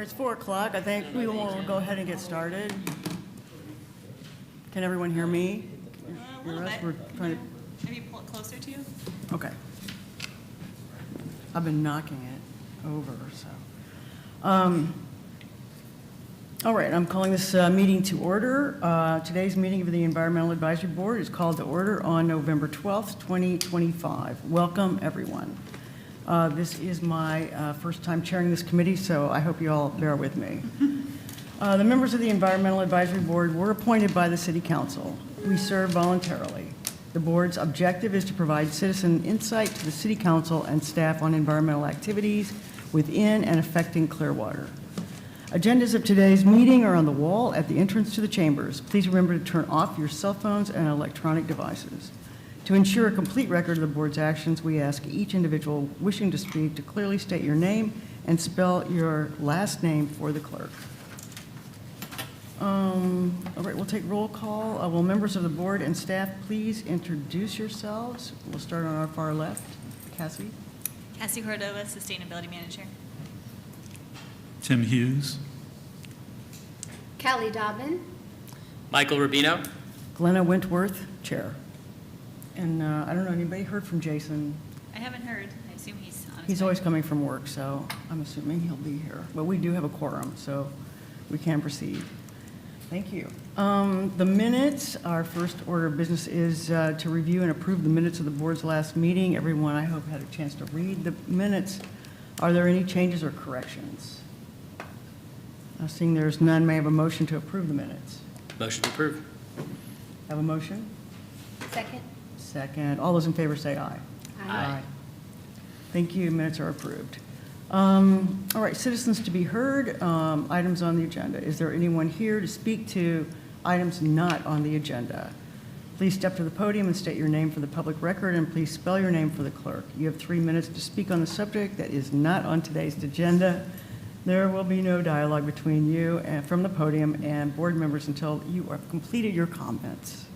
It's 4 o'clock. I think we will go ahead and get started. Can everyone hear me? A little bit. We're trying Maybe pull it closer to you. to, okay. I've been knocking it over, so. All right, I'm calling this meeting to order. Today's meeting of the Environmental Advisory Board is called to order on November 12th, 2025. Welcome, everyone. This is my first time chairing this committee, so I hope you all bear with me. The members of the Environmental Advisory Board were appointed by the City Council. We serve voluntarily. The board's objective is to provide citizen insight to the City Council and staff on environmental activities within and affecting Clearwater. Agendas of today's meeting are on the wall at the entrance to the chambers. Please remember to turn off your cell phones and electronic devices. To ensure a complete record of the board's actions, we ask each individual wishing to speak to clearly state your name and spell your last name for the clerk. All right, we'll take roll call. Will members of the board and staff please introduce yourselves? We'll start on our far left. Cassie? Cassie Cordova, Sustainability Manager. Tim Hughes. Kelly Dobbin. Michael Rubino. Glenna Wentworth, Chair. And I don't know, anybody heard from Jason? I haven't heard. I assume he's on his He's way. always coming from work, so I'm assuming he'll be here. But we do have a quorum, so we can proceed. Thank you. The minutes, our first order of business is to review and approve the minutes of the board's last meeting. Everyone, I hope, had a chance to read the minutes. Are there any changes or corrections? Seeing there's none, may I have a motion to approve the minutes? Motion to approve. Have a motion? Second. Second. All those in favor say aye. Aye. Thank you. Minutes are approved. All right, citizens to be heard, items on the agenda. Is there anyone here to speak to items not on the agenda? Please step to the podium and state your name for the public record, and please spell your name for the clerk. You have 3 minutes to speak on the subject that is not on today's agenda. There will be no dialogue between you and from the podium and board members until you have completed your comments.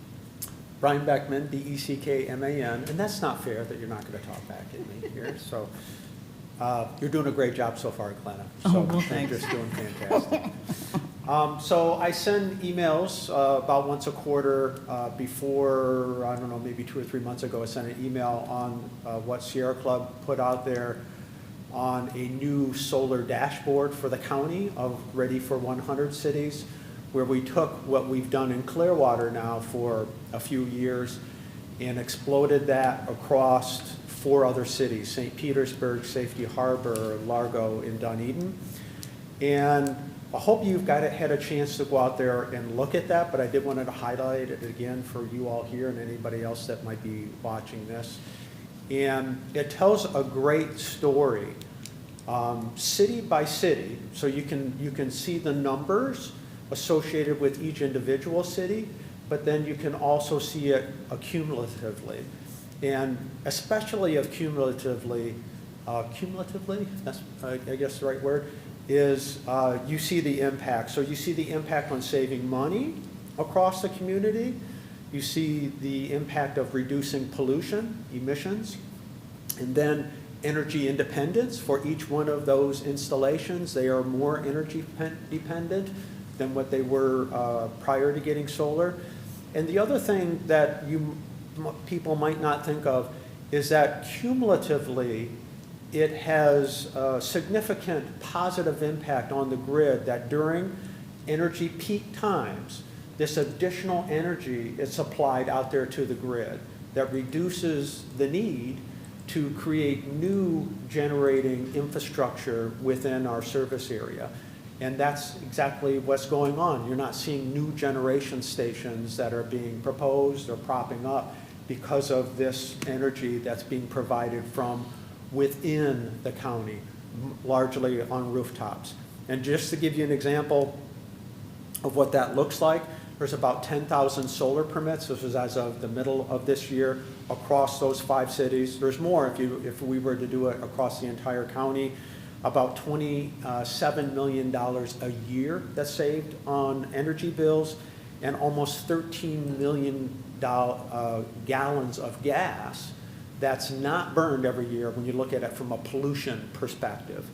Brian Beckman, B-E-C-K-M-A-N, and that's not fair that you're not going to talk back at me here. So you're doing a great job so far, Glenna. So Oh, well, thanks. You're just doing fantastic. So I send emails about once a quarter. Before, I don't know, maybe 2 or 3 months ago, I sent an email on what Sierra Club put out there on a new solar dashboard for the county of Ready for 100 cities, where we took what we've done in Clearwater now for a few years and exploded that across 4 other cities: St. Petersburg, Safety Harbor, Largo, and Dunedin. And I hope you've had a chance to go out there and look at that, but I did want to highlight it again for you all here and anybody else that might be watching this. And it tells a great story, city by city, so you can see the numbers associated with each individual city, but then you can also see it accumulatively. And especially cumulatively, that's I guess the right word, is you see the impact. So you see the impact on saving money across the community. You see the impact of reducing pollution, emissions, and then energy independence for each one of those installations. They are more energy dependent than what they were prior to getting solar. And the other thing that people might not think of is that cumulatively it has a significant positive impact on the grid, that during energy peak times, this additional energy is supplied out there to the grid that reduces the need to create new generating infrastructure within our service area. And that's exactly what's going on. You're not seeing new generation stations that are being proposed or propping up because of this energy that's being provided from within the county, largely on rooftops. And just to give you an example of what that looks like, there's about 10,000 solar permits. This was as of the middle of this year across those 5 cities. There's more if we were to do it across the entire county. About $27 million a year that's saved on energy bills, and almost 13 million gallons of gas that's not burned every year when you look at it from a pollution perspective.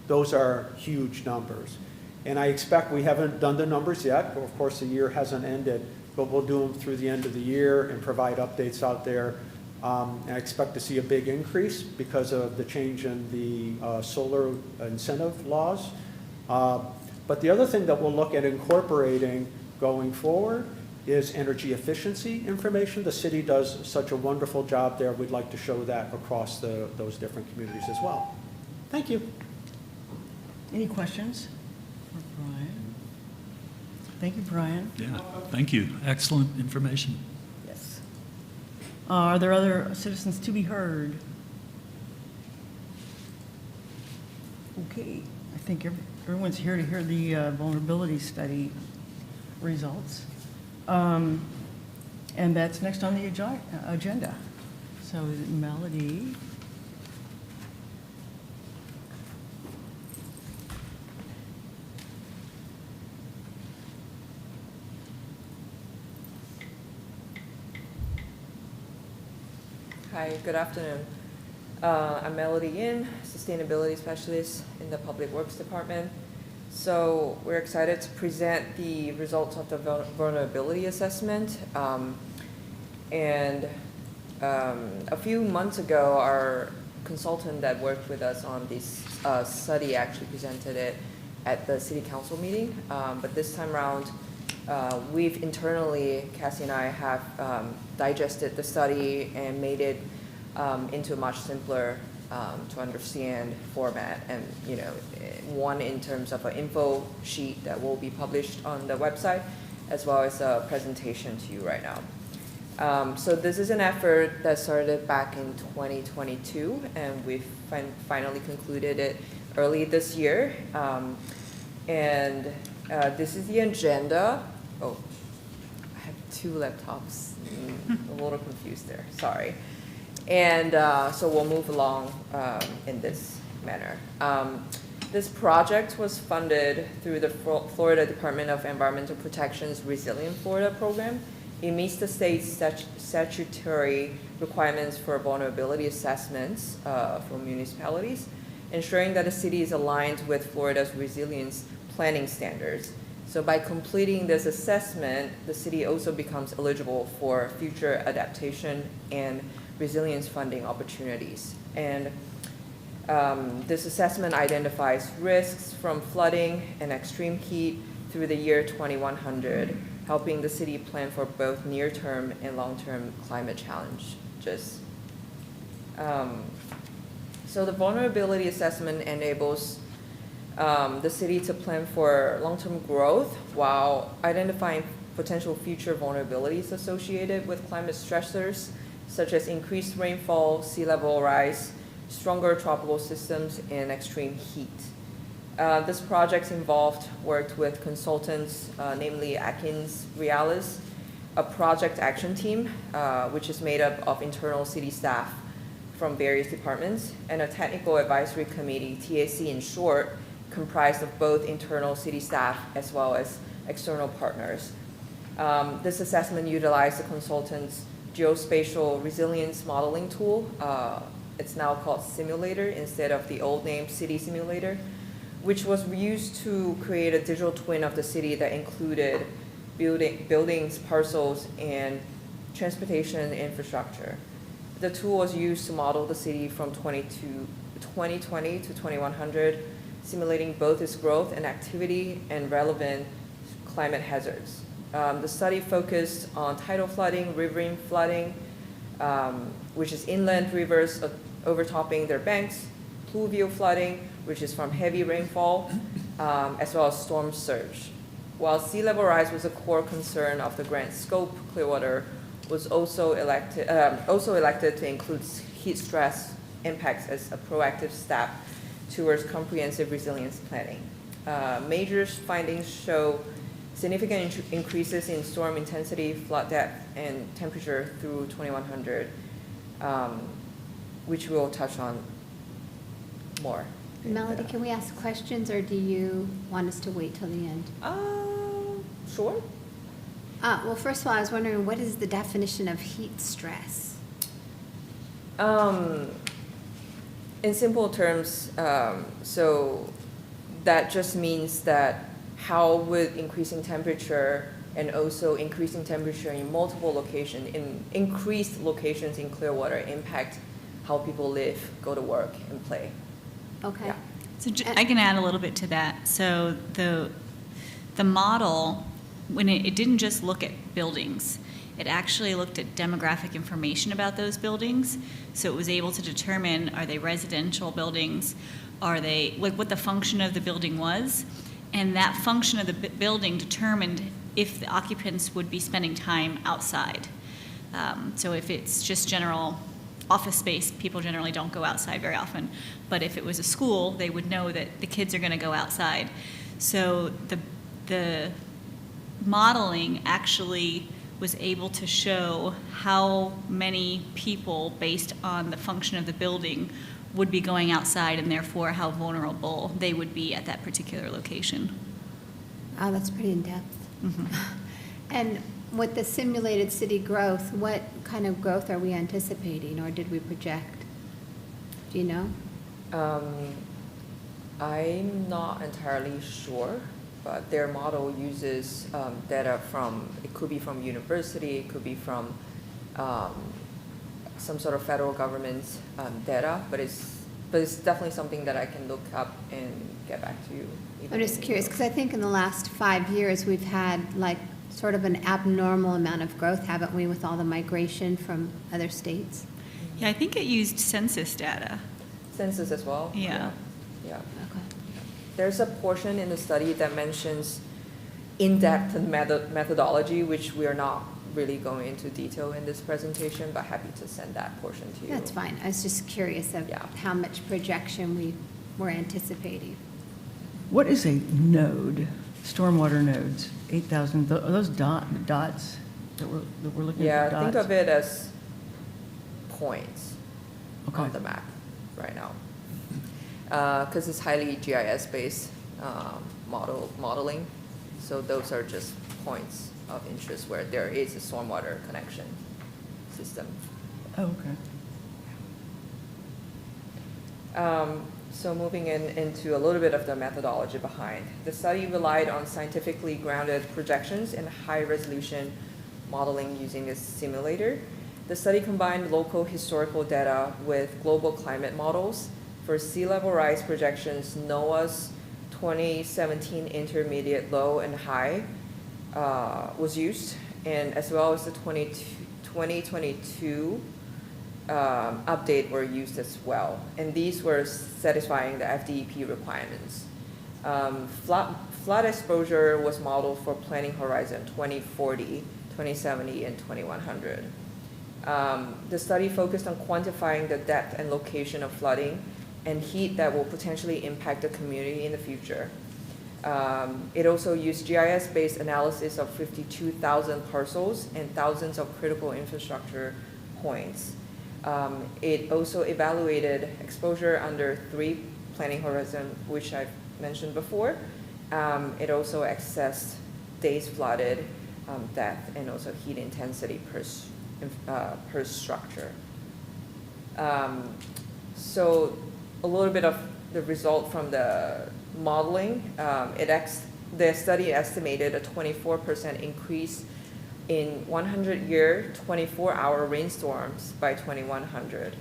those are huge numbers. And I expect, we haven't done the numbers yet, of course, the year hasn't ended, but we'll do them through the end of the year and provide updates out there. And I expect to see a big increase because of the change in the solar incentive laws. But the other thing that we'll look at incorporating going forward is energy efficiency information. The city does such a wonderful job there. We'd like to show that across those different communities as well. Thank you. Any questions for Brian? Thank you, Brian. Yeah, thank you. Excellent information. Yes. Are there other citizens to be heard? Okay, I think everyone's here to hear the vulnerability study results. And that's next on the agenda. So Melody. Hi, good afternoon. I'm Melody Yin, Sustainability Specialist in the Public Works Department. So we're excited to present the results of the vulnerability assessment. A few months ago, our consultant that worked with us on this study actually presented it at the City Council meeting. But this time around, we've internally, Cassie and I have digested the study and made it into a much simpler to understand format, and one in terms of an info sheet that will be published on the website, as well as a presentation to you right now. So this is an effort that started back in 2022, and we've finally concluded it early this year. This is the agenda. Oh, I have two laptops. A little confused there, sorry. And so we'll move along in this manner. This project was funded through the Florida Department of Environmental Protection's Resilient Florida program. It meets the state's statutory requirements for vulnerability assessments for municipalities, ensuring that the city is aligned with Florida's resilience planning standards. So by completing this assessment, the city also becomes eligible for future adaptation and resilience funding opportunities. And this assessment identifies risks from flooding and extreme heat through the year 2100, helping the city plan for both near-term and long-term climate challenges. So the vulnerability assessment enables the city to plan for long-term growth while identifying potential future vulnerabilities associated with climate stressors, such as increased rainfall, sea level rise, stronger tropical systems, and extreme heat. This project worked with consultants, namely Atkins Realis, a project action team, which is made up of internal city staff from various departments, and a technical advisory committee, TAC in short, comprised of both internal city staff as well as external partners. This assessment utilized the consultant's geospatial resilience modeling tool. It's now called Simulator instead of the old name City Simulator, which was used to create a digital twin of the city that included buildings, parcels, and transportation infrastructure. The tool was used to model the city from 2020 to 2100, simulating both its growth and activity and relevant climate hazards. The study focused on tidal flooding, riverine flooding, which is inland rivers overtopping their banks, pluvial flooding, which is from heavy rainfall, as well as storm surge. While sea level rise was a core concern of the grant scope, Clearwater was also elected to include heat stress impacts as a proactive step towards comprehensive resilience planning. Major findings show significant increases in storm intensity, flood depth, and temperature through 2100, which we'll touch on more. Melody, can we ask questions, or do you want us to wait till the end? Sure. Well, first of all, I was wondering, what is the definition of heat stress? in simple terms, so that just means that how would increasing temperature and also increasing temperature in multiple locations, in increased locations in Clearwater, impact how people live, go to work, and play. Okay. Yeah. So I can add a little bit to that. So the model, when it didn't just look at buildings, it actually looked at demographic information about those buildings. So it was able to determine, are they residential buildings? Are they, like, what the function of the building was? And that function of the building determined if the occupants would be spending time outside. So if it's just general office space, people generally don't go outside very often. But if it was a school, they would know that the kids are going to go outside. So the modeling actually was able to show how many people, based on the function of the building, would be going outside, and therefore how vulnerable they would be at that particular location. Oh, that's pretty in-depth. Mhm. And with the simulated city growth, what kind of growth are we anticipating, or did we project? Do you know? I'm not entirely sure, but their model uses data from, it could be from university, it could be from some sort of federal government data, but it's definitely something that I can look up and get back to you. I'm just curious, because I think in the last 5 years, we've had like sort of an abnormal amount of growth, haven't we, with all the migration from other states? Yeah, I think it used census data. Census as well? Yeah. Yeah. Okay. There's a portion in the study that mentions in-depth methodology, which we are not really going into detail in this presentation, but happy to send that portion to you. That's fine. I was just curious of Yeah. how much projection we were anticipating. What is a node? Stormwater nodes, 8,000, are those dots that we're looking Yeah, at? think dots? of it as points Okay. on the map right now. Because it's highly GIS-based modeling, so those are just points of interest where there is a stormwater connection system. Oh, okay. So moving into a little bit of the methodology behind. The study relied on scientifically grounded projections and high-resolution modeling using a simulator. The study combined local historical data with global climate models. For sea level rise projections, NOAA's 2017 intermediate low and high was used, and as well as the 2022 update were used as well, and these were satisfying the FDEP requirements. Flood exposure was modeled for planning horizon 2040, 2070, and 2100. The study focused on quantifying the depth and location of flooding and heat that will potentially impact the community in the future. It also used GIS-based analysis of 52,000 parcels and thousands of critical infrastructure points. It also evaluated exposure under 3 planning horizons, which I've mentioned before. It also assessed days flooded, depth, and also heat intensity per structure. So a little bit of the result from the modeling, the study estimated a 24% increase in 100-year, 24-hour rainstorms by 2100.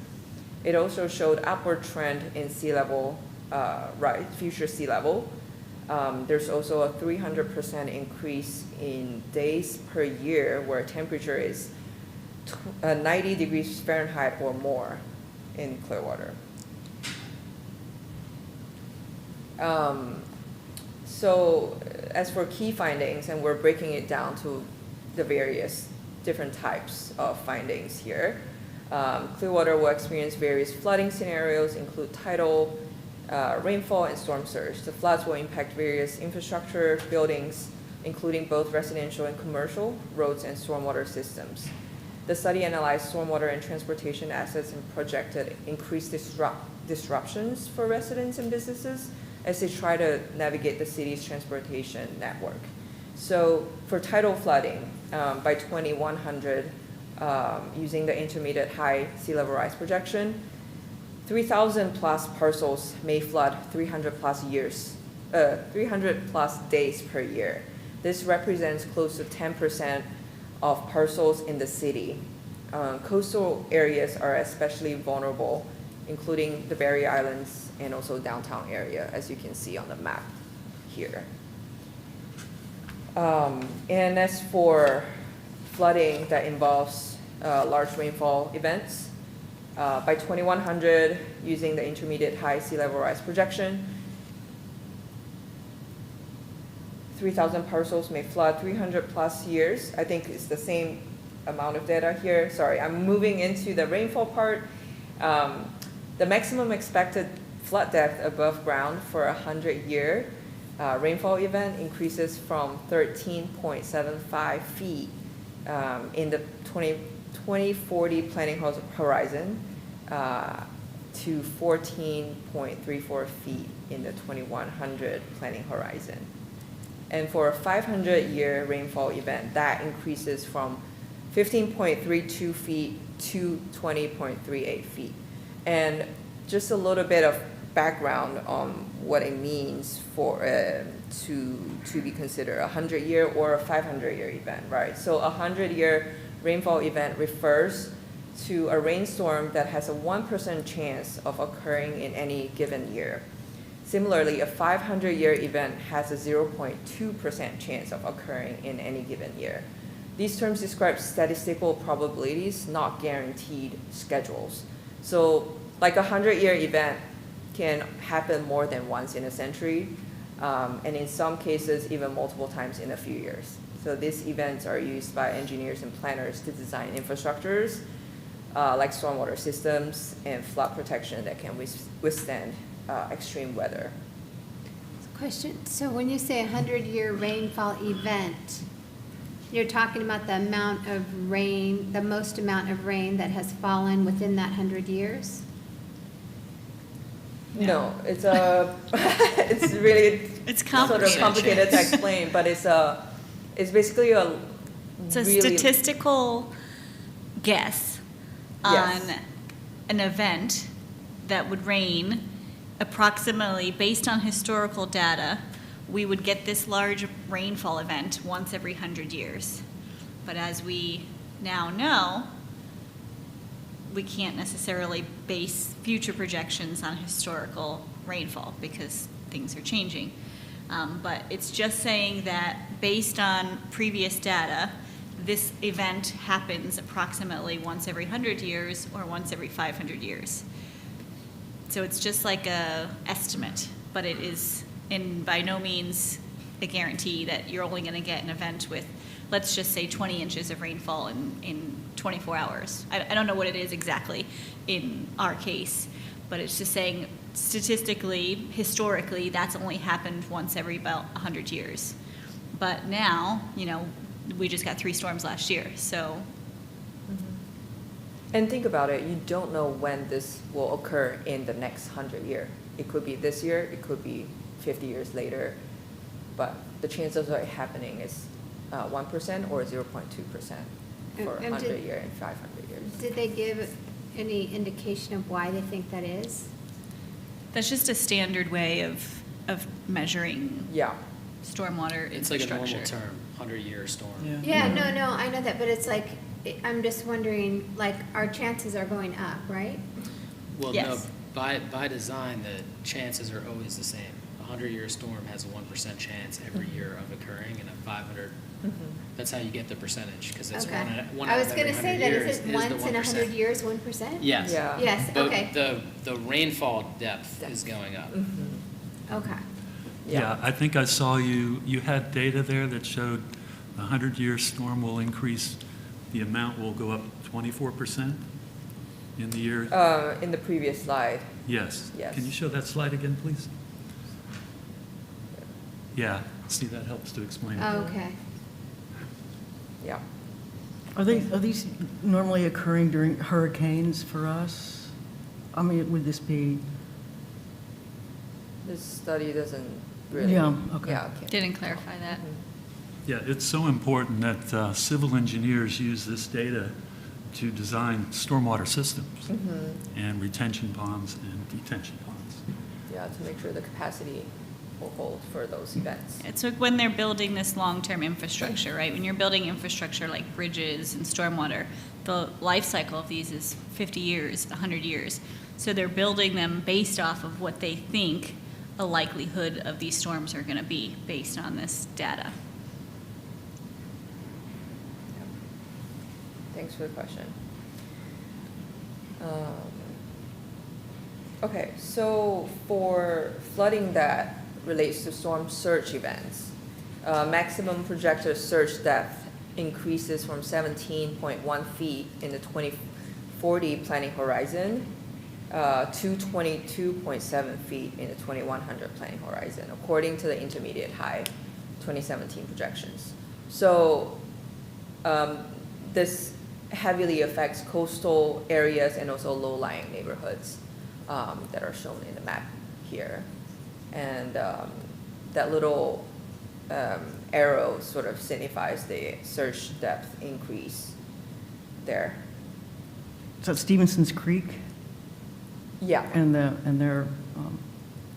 It also showed upward trend in sea level, future sea level. There's also a 300% increase in days per year where temperature is 90 degrees Fahrenheit or more in Clearwater. So as for key findings, and we're breaking it down to the various different types of findings here. Clearwater will experience various flooding scenarios, include tidal, rainfall, and storm surge. The floods will impact various infrastructure buildings, including both residential and commercial, roads, and stormwater systems. The study analyzed stormwater and transportation assets and projected increased disruptions for residents and businesses as they try to navigate the city's transportation network. So for tidal flooding, by 2100, using the intermediate high sea level rise projection, 3,000 plus parcels may flood 300 plus years, 300 plus days per year. This represents close to 10% of parcels in the city. Coastal areas are especially vulnerable, including the Barrier Islands and also downtown area, as you can see on the map here. And as for flooding that involves large rainfall events, by 2100, using the intermediate high sea level rise projection, 3,000 parcels may flood 300 plus years. I think it's the same amount of data here. Sorry, I'm moving into the rainfall part. The maximum expected flood depth above ground for a 100-year rainfall event increases from 13.75 feet in the 2040 planning horizon to 14.34 feet in the 2100 planning horizon. And for a 500-year rainfall event, that increases from 15.32 feet to 20.38 feet. And just a little bit of background on what it means for to be considered a 100-year or a 500-year event, right? So a 100-year rainfall event refers to a rainstorm that has a 1% chance of occurring in any given year. Similarly, a 500-year event has a 0.2% chance of occurring in any given year. These terms describe statistical probabilities, not guaranteed schedules. So like a 100-year event can happen more than once in a century, and in some cases, even multiple times in a few years. So these events are used by engineers and planners to design infrastructures, like stormwater systems and flood protection that can withstand extreme weather. Question, so when you say 100-year rainfall event, you're talking about the amount of rain, the most amount of rain that has fallen within that 100 years? No, it's it's really It's sort of complicated to explain, but it's basically It's a really, statistical guess on Yes. an event that would rain approximately, based on historical data, we would get this large rainfall event once every 100 years. But as we now know, we can't necessarily base future projections on historical rainfall because things are changing. But it's just saying that based on previous data, this event happens approximately once every 100 years or once every 500 years. So it's just like a estimate, but it is by no means a guarantee that you're only going to get an event with, let's just say, 20 inches of rainfall in 24 hours. I don't know what it is exactly in our case, but it's just saying statistically, historically, that's only happened once every about 100 years. But now, we just got 3 storms last year, so. and think about it, you don't know when this will occur in the next 100 year. It could be this year, it could be 50 years later, but the chances of it happening is 1% or 0.2% for And 100 year and 500 years. Did they give any indication of why they think that is? That's just a standard way of measuring Yeah. stormwater It's like a infrastructure. normal term, 100-year storm. Yeah, no, I know that, but it's like, I'm just wondering, like, our chances are going up, right? Well, no, Yes. by design, the chances are always the same. A 100-year storm has a 1% chance every year of occurring, and a 500, that's how you get the percentage, because it's Okay. one I out was of every gonna say 100 that, years is is it the once in 100 1%. years, 1%? Yes. Yeah. Yes, But okay, the rainfall depth is going up. okay. Yeah, I think I saw you had data there that showed a 100-year storm will increase, the amount will go up 24% in the year? In the previous slide. Yes. Yes. Can you show that slide again, please? Yeah, see, that helps to explain it. Okay. Yeah. Are these normally occurring during hurricanes for us? I mean, would this be, This study doesn't really. Yeah, okay. Yeah, okay. Didn't clarify that. Yeah, it's so important that civil engineers use this data to design stormwater systems and retention ponds and detention ponds. Yeah, to make sure the capacity will hold for those events. It's like when they're building this long-term infrastructure, right? When you're building infrastructure like bridges and stormwater, the life cycle of these is 50 years, 100 years. So they're building them based off of what they think a likelihood of these storms are going to be based on this data. Thanks for the question. Okay, so for flooding that relates to storm surge events, maximum projected surge depth increases from 17.1 feet in the 2040 planning horizon to 22.7 feet in the 2100 planning horizon, according to the intermediate high 2017 projections. So this heavily affects coastal areas and also low-lying neighborhoods that are shown in the map here. And that little arrow sort of signifies the surge depth increase there. So it's Stevenson's Creek Yeah, and their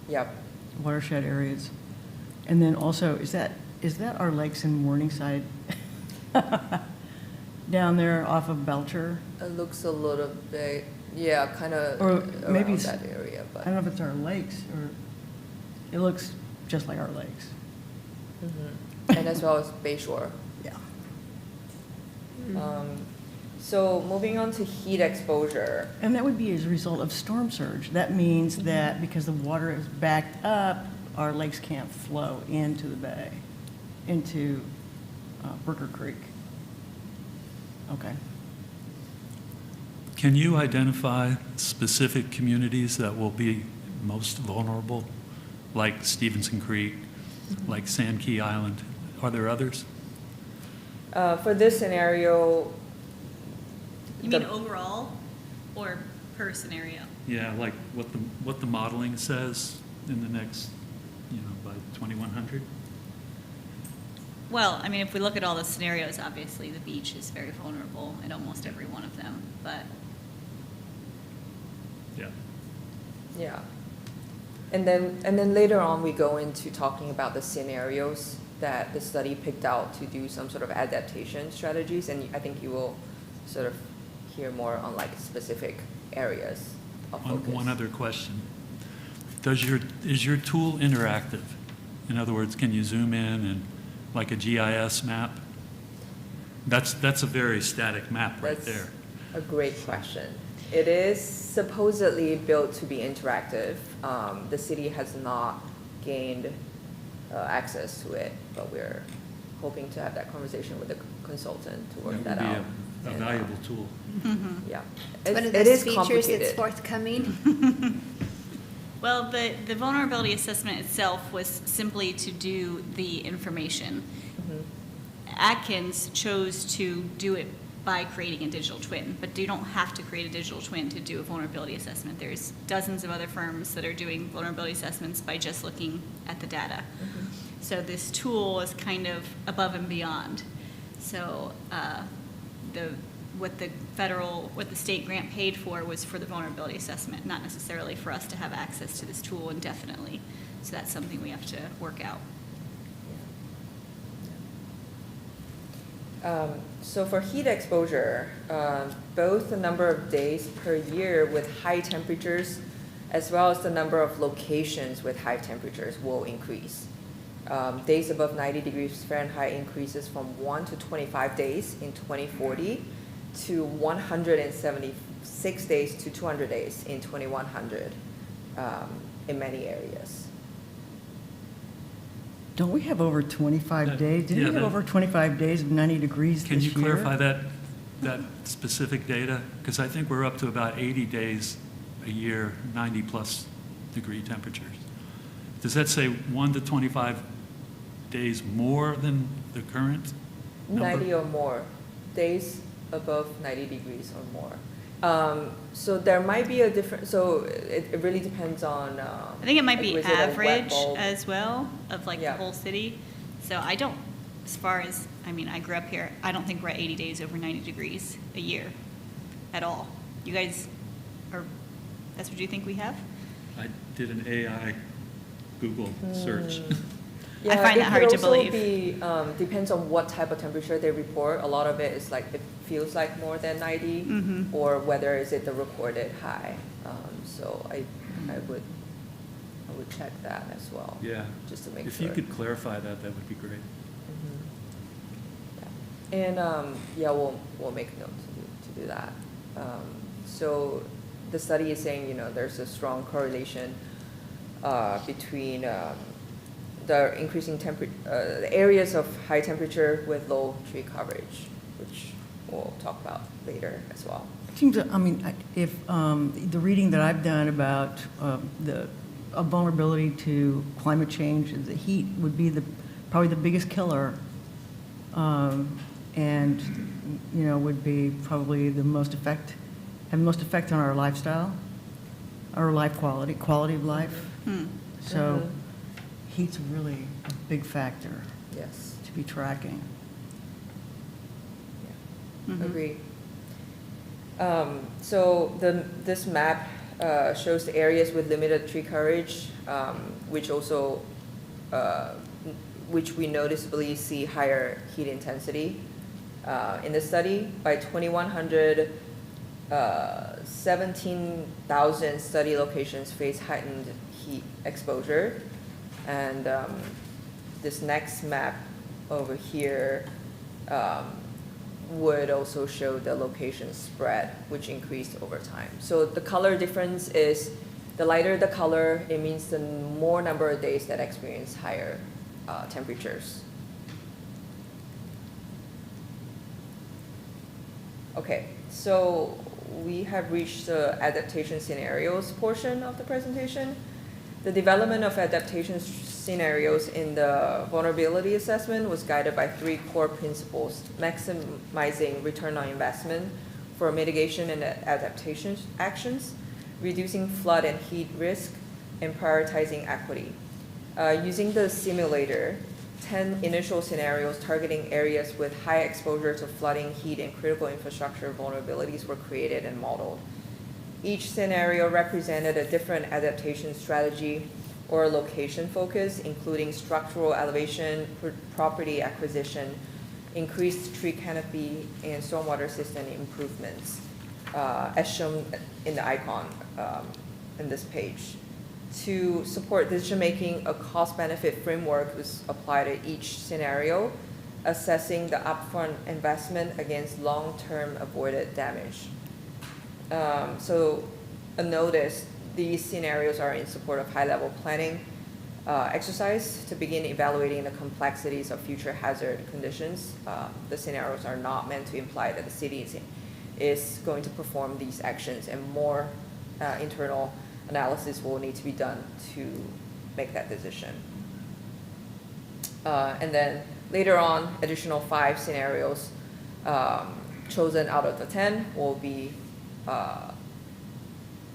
yep. watershed areas. And then also, is that our lakes in Morningside? Down there off of Belcher? It looks a little bit, yeah, kind of Or maybe around it's, that area, I but. don't know if it's our lakes, or, it looks just like our lakes. Mhm. And as well as Bayshore. Yeah. So moving on to heat exposure. And that would be as a result of storm surge. That means that because the water is backed up, our lakes can't flow into the bay, into Brooker Creek. Okay. Can you identify specific communities that will be most vulnerable, like Stevenson Creek, like Sand Key Island? Are there others? For this scenario. You mean overall or per scenario? Yeah, like what the modeling says in the next, by 2100? Well, I mean, if we look at all the scenarios, obviously the beach is very vulnerable in almost every one of them, but Yeah. Yeah. And then later on, we go into talking about the scenarios that the study picked out to do some sort of adaptation strategies, and I think you will sort of hear more on like specific areas of focus. One other question. Is your tool interactive? In other words, can you zoom in and like a GIS map? That's a very static map right That's there. a great question. It is supposedly built to be interactive. The city has not gained access to it, but we're hoping to have that conversation with the consultant to work that out. That would be a And, valuable tool. Yeah. One of It those is features that's complicated. forthcoming. well, the vulnerability assessment itself was simply to do the information. Mhm. Atkins chose to do it by creating a digital twin, but you don't have to create a digital twin to do a vulnerability assessment. There's dozens of other firms that are doing vulnerability assessments by just looking at the data. So this tool is kind of above and beyond. So what the state grant paid for was for the vulnerability assessment, not necessarily for us to have access to this tool indefinitely. So that's something we have to work out. So for heat exposure, both the number of days per year with high temperatures as well as the number of locations with high temperatures will increase. Days above 90 degrees Fahrenheit increases from 1 to 25 days in 2040 to 176 days to 200 days in 2100 in many areas. Don't we have over 25 days? Didn't yeah, we have that- over 25 days of 90 degrees this Can year? you clarify that specific data? Because I think we're up to about 80 days a year, 90-plus degree temperatures. Does that say 1 to 25 days more than the current number? 90 or more, days above 90 degrees or more. So there might be a different, so it really depends on. I think it might be was it a wet average bulb? as well of like the Yeah. whole city. So I don't, as far as, I mean, I grew up here, I don't think we're at 80 days over 90 degrees a year. at all. You guys are, that's what you think we have? I did an AI Google search. I find that hard to believe. It could also be, depends on what type of temperature they report. A lot of it is like, it feels like more than 90, Mhm. or whether is it the recorded high. So I would check that as well. Yeah. Just to make If sure. you could clarify that, that would be great. Yeah. And, yeah, we'll make note to do that. So the study is saying, there's a strong correlation between the increasing the areas of high temperature with low tree coverage, which we'll talk about later as well. Seems, if the reading that I've done about the vulnerability to climate change, the heat would be probably the biggest killer, and would be probably have the most effect on our lifestyle, our life quality of life. So heat's really a big factor Yes. to be tracking. Mhm. Agree. So this map shows the areas with limited tree coverage, which also, which we noticeably see higher heat intensity. In the study, by 2100, 17,000 study locations face heightened heat exposure. And this next map over here would also show the location spread, which increased over time. So the color difference is, the lighter the color, it means the more number of days that experience higher temperatures. Okay, so we have reached the adaptation scenarios portion of the presentation. The development of adaptation scenarios in the vulnerability assessment was guided by 3 core principles: maximizing return on investment for mitigation and adaptation actions, reducing flood and heat risk, and prioritizing equity. Using the simulator, 10 initial scenarios targeting areas with high exposure to flooding, heat, and critical infrastructure vulnerabilities were created and modeled. Each scenario represented a different adaptation strategy or location focus, including structural elevation, property acquisition, increased tree canopy, and stormwater system improvements, as shown in the icon in this page. To support decision-making, a cost-benefit framework was applied to each scenario, assessing the upfront investment against long-term avoided damage. So a notice, these scenarios are in support of high-level planning exercise to begin evaluating the complexities of future hazard conditions. The scenarios are not meant to imply that the city is going to perform these actions, and more internal analysis will need to be done to make that decision. And then later on, additional 5 scenarios chosen out of the 10 will be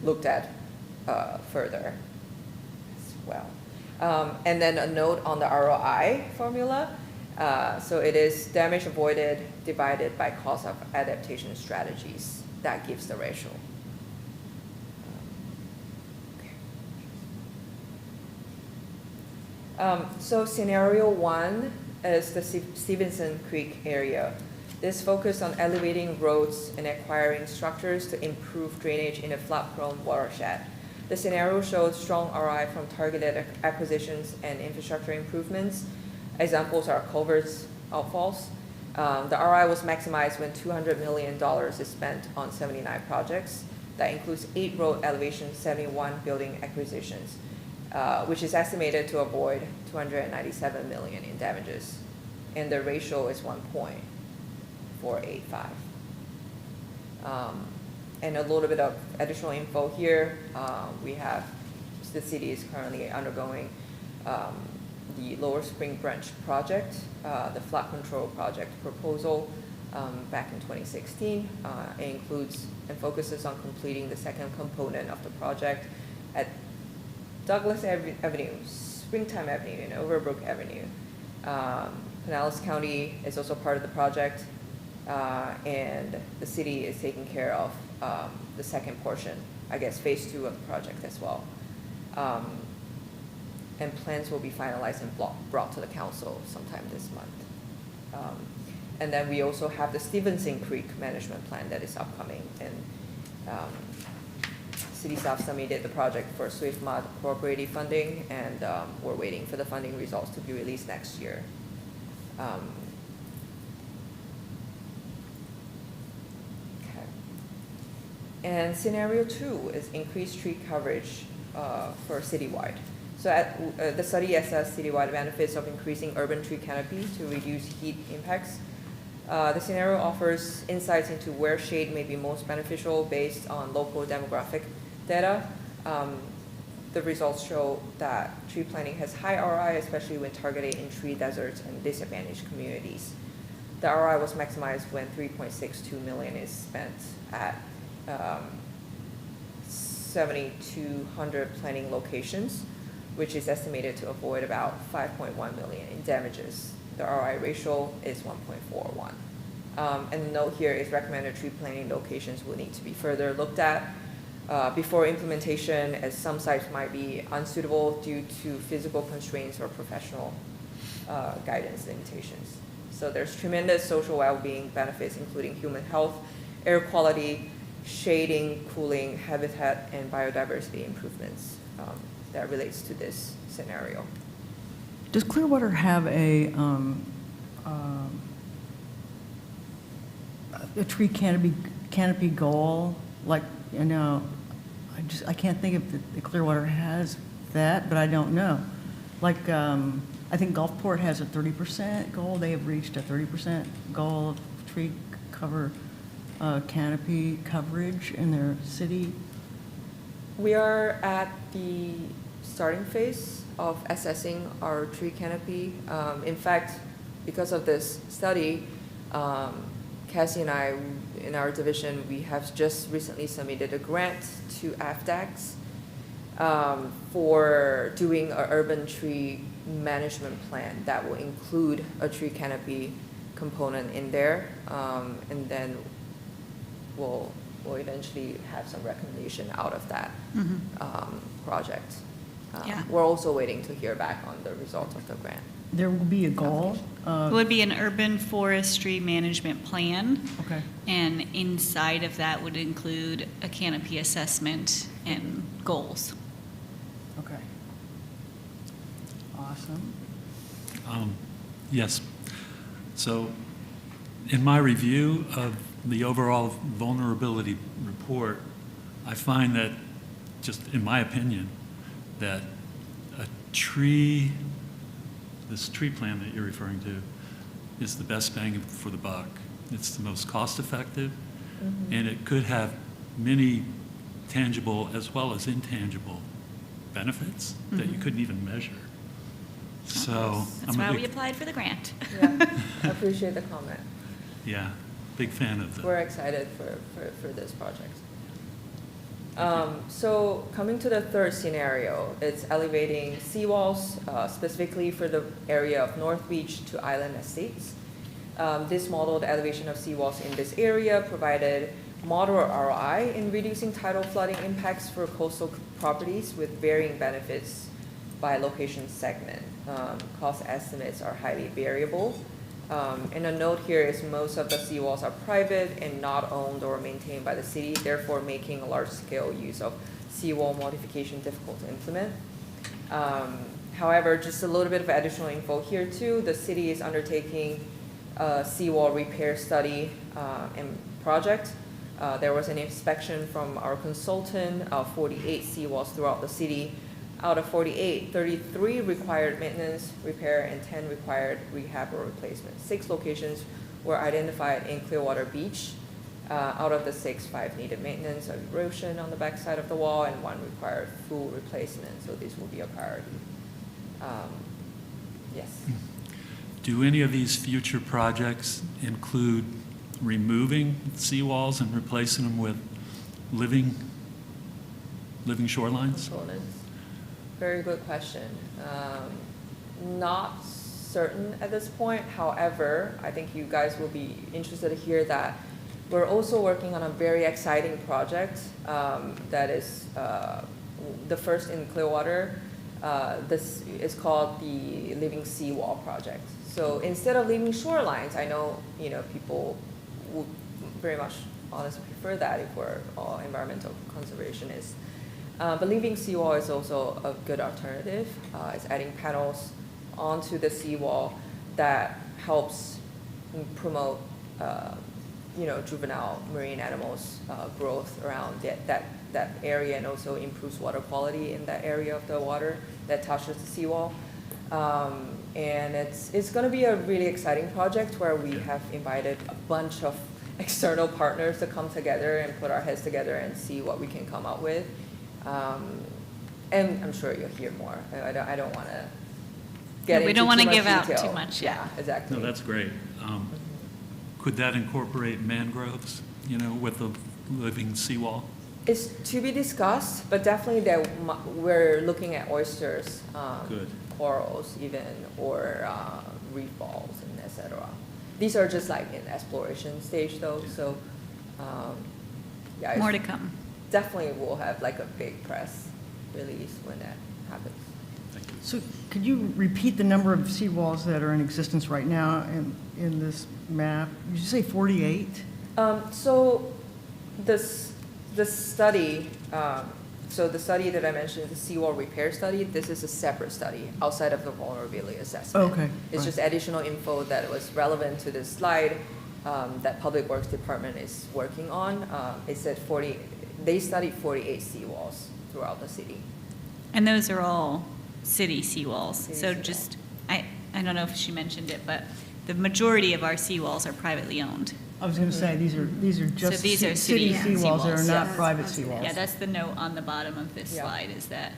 looked at further as well. And then a note on the ROI formula. So it is damage avoided divided by cost of adaptation strategies. That gives the ratio. So scenario 1 is the Stevenson Creek area. This focused on elevating roads and acquiring structures to improve drainage in a flood-prone watershed. The scenario showed strong ROI from targeted acquisitions and infrastructure improvements. Examples are culverts, outfalls. The ROI was maximized when $200 million is spent on 79 projects. That includes 8 road elevations, 71 building acquisitions, which is estimated to avoid $297 million in damages. And the ratio is 1.485. And a little bit of additional info here. We have, the city is currently undergoing the Lower Spring Branch project, the flood control project proposal back in 2016. It includes and focuses on completing the second component of the project at Douglas Avenue, Springtime Avenue, and Overbrook Avenue. Pinellas County is also part of the project. And the city is taking care of the second portion, I guess, phase 2 of the project as well. And plans will be finalized and brought to the council sometime this month. And then we also have the Stevenson Creek management plan that is upcoming, and city staff submitted the project for SwiftMod cooperative funding, and we're waiting for the funding results to be released next year. Okay. And scenario 2 is increased tree coverage for citywide. So the study assessed citywide benefits of increasing urban tree canopy to reduce heat impacts. The scenario offers insights into where shade may be most beneficial based on local demographic data. The results show that tree planting has high ROI, especially when targeted in tree deserts and disadvantaged communities. The ROI was maximized when 3.62 million is spent at 7,200 planting locations, which is estimated to avoid about 5.1 million in damages. The ROI ratio is 1.41. And the note here is recommended tree planting locations will need to be further looked at before implementation, as some sites might be unsuitable due to physical constraints or professional guidance limitations. So there's tremendous social well-being benefits, including human health, air quality, shading, cooling, habitat, and biodiversity improvements that relates to this scenario. Does Clearwater have a tree canopy goal? Like, you know, I can't think if the Clearwater has that, but I don't know. Like, I think Gulfport has a 30% goal. They have reached a 30% goal of tree canopy coverage in their city. We are at the starting phase of assessing our tree canopy. In fact, because of this study, Cassie and I, in our division, we have just recently submitted a grant to AFDAX for doing an urban tree management plan that will include a tree canopy component in there, and then we'll eventually have some recommendation out of that project. Yeah. We're also waiting to hear back on the result of the grant. There will be a goal. It would be an urban forestry management plan, Okay. and inside of that would include a canopy assessment and goals. Okay. Awesome. Yes. So in my review of the overall vulnerability report, I find that, just in my opinion, that this tree plan that you're referring to is the best bang for the buck. It's the most cost effective, and it could have many tangible as well as intangible benefits that you couldn't even measure. So That's why we applied for the grant. Yeah, I appreciate the comment. Yeah, big fan of the. We're excited for this project. So coming to the third scenario, it's elevating seawalls, specifically for the area of North Beach to Island Estates. This modeled elevation of seawalls in this area provided moderate ROI in reducing tidal flooding impacts for coastal properties with varying benefits by location segment. Cost estimates are highly variable. And a note here is most of the seawalls are private and not owned or maintained by the city, therefore making a large-scale use of seawall modification difficult to implement. However, just a little bit of additional info here too. The city is undertaking a seawall repair study and project. There was an inspection from our consultant of 48 seawalls throughout the city. Out of 48, 33 required maintenance, repair, and 10 required rehab or replacement. 6 locations were identified in Clearwater Beach. Out of the 6, 5 needed maintenance or erosion on the backside of the wall, and 1 required full replacement. So this will be a priority. Yes. Do any of these future projects include removing seawalls and replacing them with living shorelines? Components. Very good question. Not certain at this point. However, I think you guys will be interested to hear that we're also working on a very exciting project that is the first in Clearwater. This is called the Living Seawall Project. So instead of living shorelines, I know people would very much honestly prefer that if we're all environmental conservationists. But living seawall is also a good alternative. It's adding panels onto the seawall that helps promote juvenile marine animals growth around that area, and also improves water quality in that area of the water that touches the seawall. And it's going to be a really exciting project where we have invited a bunch of external partners to come together and put our heads together and see what we can come up with. And I'm sure you'll hear more. I don't want to get into We don't want to too much give out detail. too much, yeah. Exactly. No, that's great. Could that incorporate mangroves, with the living seawall? It's to be discussed, but definitely that we're looking at oysters, Good. corals even, or reef balls and etc. These are just like in exploration stage though, so yeah. More to come. Definitely we'll have like a big press release when that happens. Thank you. So could you repeat the number of seawalls that are in existence right now in this map? Did you say 48? So the study, so the study that I mentioned, the seawall repair study, this is a separate study outside of the vulnerability assessment. Okay, It's fine. just additional info that was relevant to this slide that Public Works Department is working on. It said they studied 48 seawalls throughout the city. And those are all city seawalls. City So seawall. just, I don't know if she mentioned it, but the majority of our seawalls are privately owned. I was going to say, these are just So these are city city seawalls that are seawalls. not Yes. private Yeah, seawalls. Yeah, that's the note on the bottom of this Yeah. slide, is that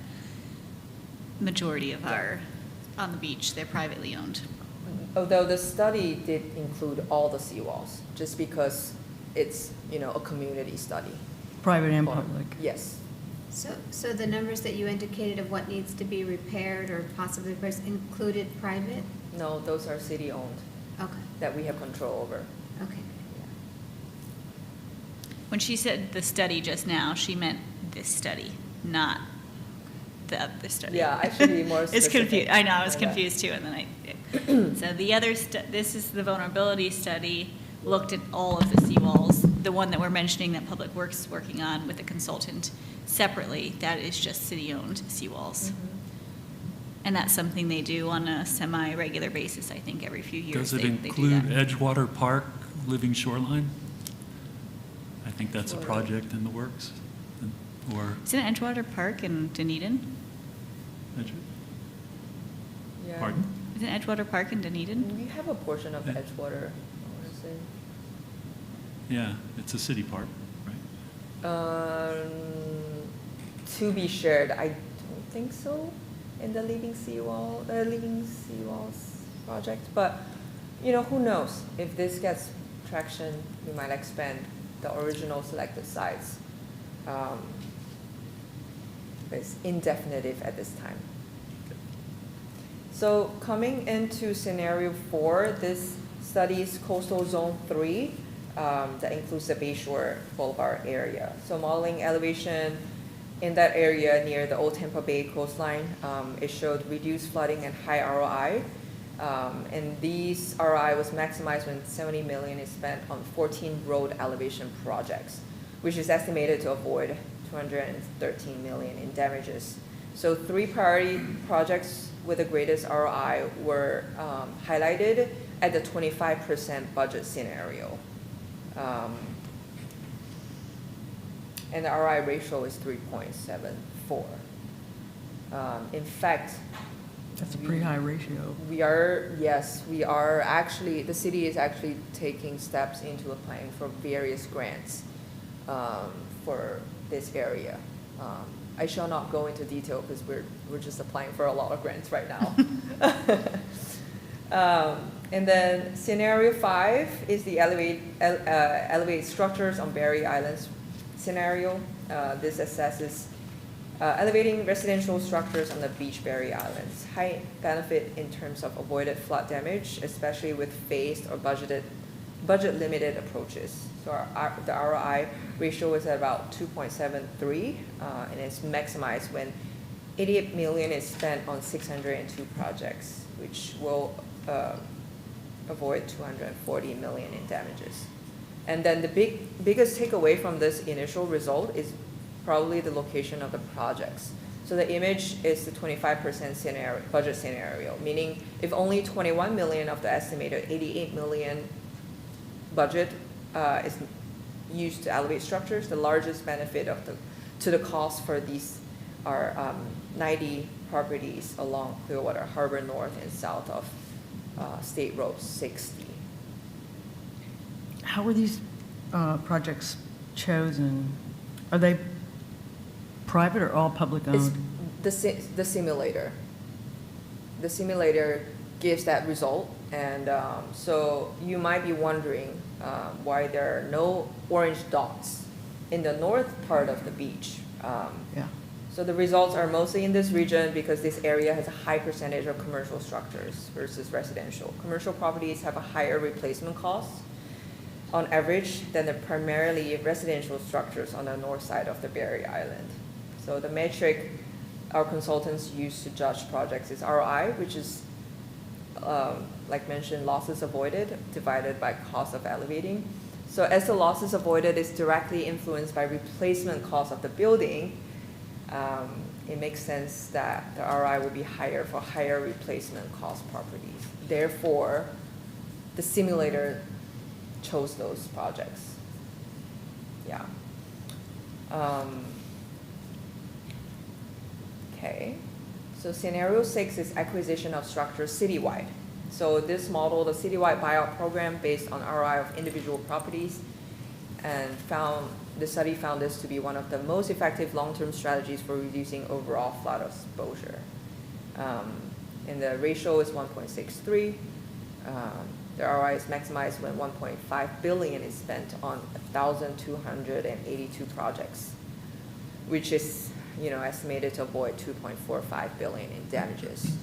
majority of our, on the beach, they're privately owned. Although the study did include all the seawalls, just because it's, a community study. Private and Or- public. Yes. So the numbers that you indicated of what needs to be repaired or possibly repaired included private? No, those are city-owned Okay, that we have control over. okay. When she said the study just now, she meant this study, not the other study. Yeah, I should be more It's specific. confused, I know, I was Okay. confused too, and then so the other, this is the vulnerability study, looked at all of the seawalls. The one that we're mentioning that Public Works is working on with a consultant separately, that is just city-owned seawalls. Mm-hmm. And that's something they do on a semi-regular basis, I think, every few years. Does it they do include that. Edgewater Park living shoreline? I think that's a Sure. project in the works. Or, Isn't it Edgewater Park in Dunedin? Yeah. pardon? Isn't Edgewater Park in Dunedin? We have a portion of Yeah. Edgewater, I want to say. Yeah, it's a city park, right? To be shared, I don't think so in the Living Seawalls project, but who knows? If this gets traction, we might expand the original selected sites. It's indefinite at this time. So coming into scenario 4, this studies coastal zone 3 that includes the Bayshore Boulevard area. So modeling elevation in that area near the Old Tampa Bay coastline, it showed reduced flooding and high ROI. And these ROI was maximized when $70 million is spent on 14 road elevation projects, which is estimated to avoid $213 million in damages. So 3 priority projects with the greatest ROI were highlighted at the 25% budget scenario. And the ROI ratio is 3.74. In fact, That's a pretty high ratio. we are actually, the city is actually taking steps into applying for various grants for this area. I shall not go into detail because we're just applying for a lot of grants right now. And then scenario 5 is the elevated structures on Barry Islands scenario. This assesses Elevating residential structures on the beach barrier islands. High benefit in terms of avoided flood damage, especially with phased or budget-limited approaches. So the ROI ratio is at about 2.73, and it's maximized when 88 million is spent on 602 projects, which will avoid 240 million in damages. And then the biggest takeaway from this initial result is probably the location of the projects. So the image is the 25% budget scenario, meaning if only 21 million of the estimated 88 million budget is used to elevate structures, the largest benefit to the cost for these are 90 properties along Clearwater Harbor north and south of State Road 60. How were these projects chosen? Are they private or all public It's owned? the simulator. The simulator gives that result, and so you might be wondering why there are no orange dots in the north part of the beach. Yeah. So the results are mostly in this region because this area has a high percentage of commercial structures versus residential. Commercial properties have a higher replacement cost on average than the primarily residential structures on the north side of the Barrier Island. So the metric our consultants use to judge projects is ROI, which is, like mentioned, losses avoided divided by cost of elevating. So as the losses avoided is directly influenced by replacement cost of the building, it makes sense that the ROI will be higher for higher replacement cost properties. Therefore, the simulator chose those projects. Yeah. Okay. So scenario 6 is acquisition of structures citywide. So this model, the citywide buyout program based on ROI of individual properties, and the study found this to be one of the most effective long-term strategies for reducing overall flood exposure. And the ratio is 1.63. The ROI is maximized when 1.5 billion is spent on 1,282 projects, which is, estimated to avoid 2.45 billion in damages.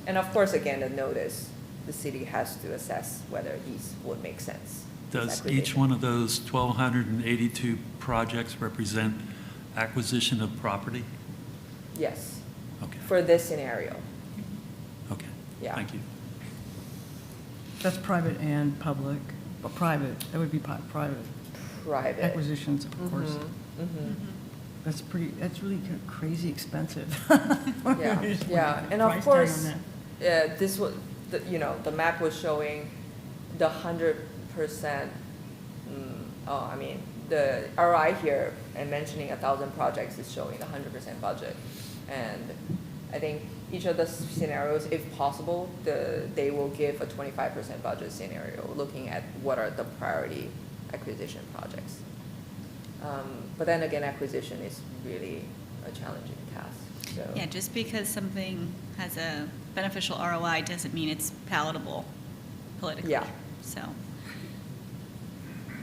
And of course, again, the notice, the city has to assess whether these would make sense. Does each one of those 1,282 projects represent acquisition of property? Yes, Okay, for this scenario. okay. Yeah. Thank you. That's private and public, but private, that would be private Private. acquisitions, of course. Mhm. That's really kind of crazy expensive. Yeah, Just yeah, wanted to and of price tag on course, that. this was, the map was showing the 100%, the ROI here and mentioning 1,000 projects is showing the 100% budget. And I think each of the scenarios, if possible, they will give a 25% budget scenario, looking at what are the priority acquisition projects. But then again, acquisition is really a challenging task, so. Yeah, just because something has a beneficial ROI doesn't mean it's palatable politically. Yeah. So,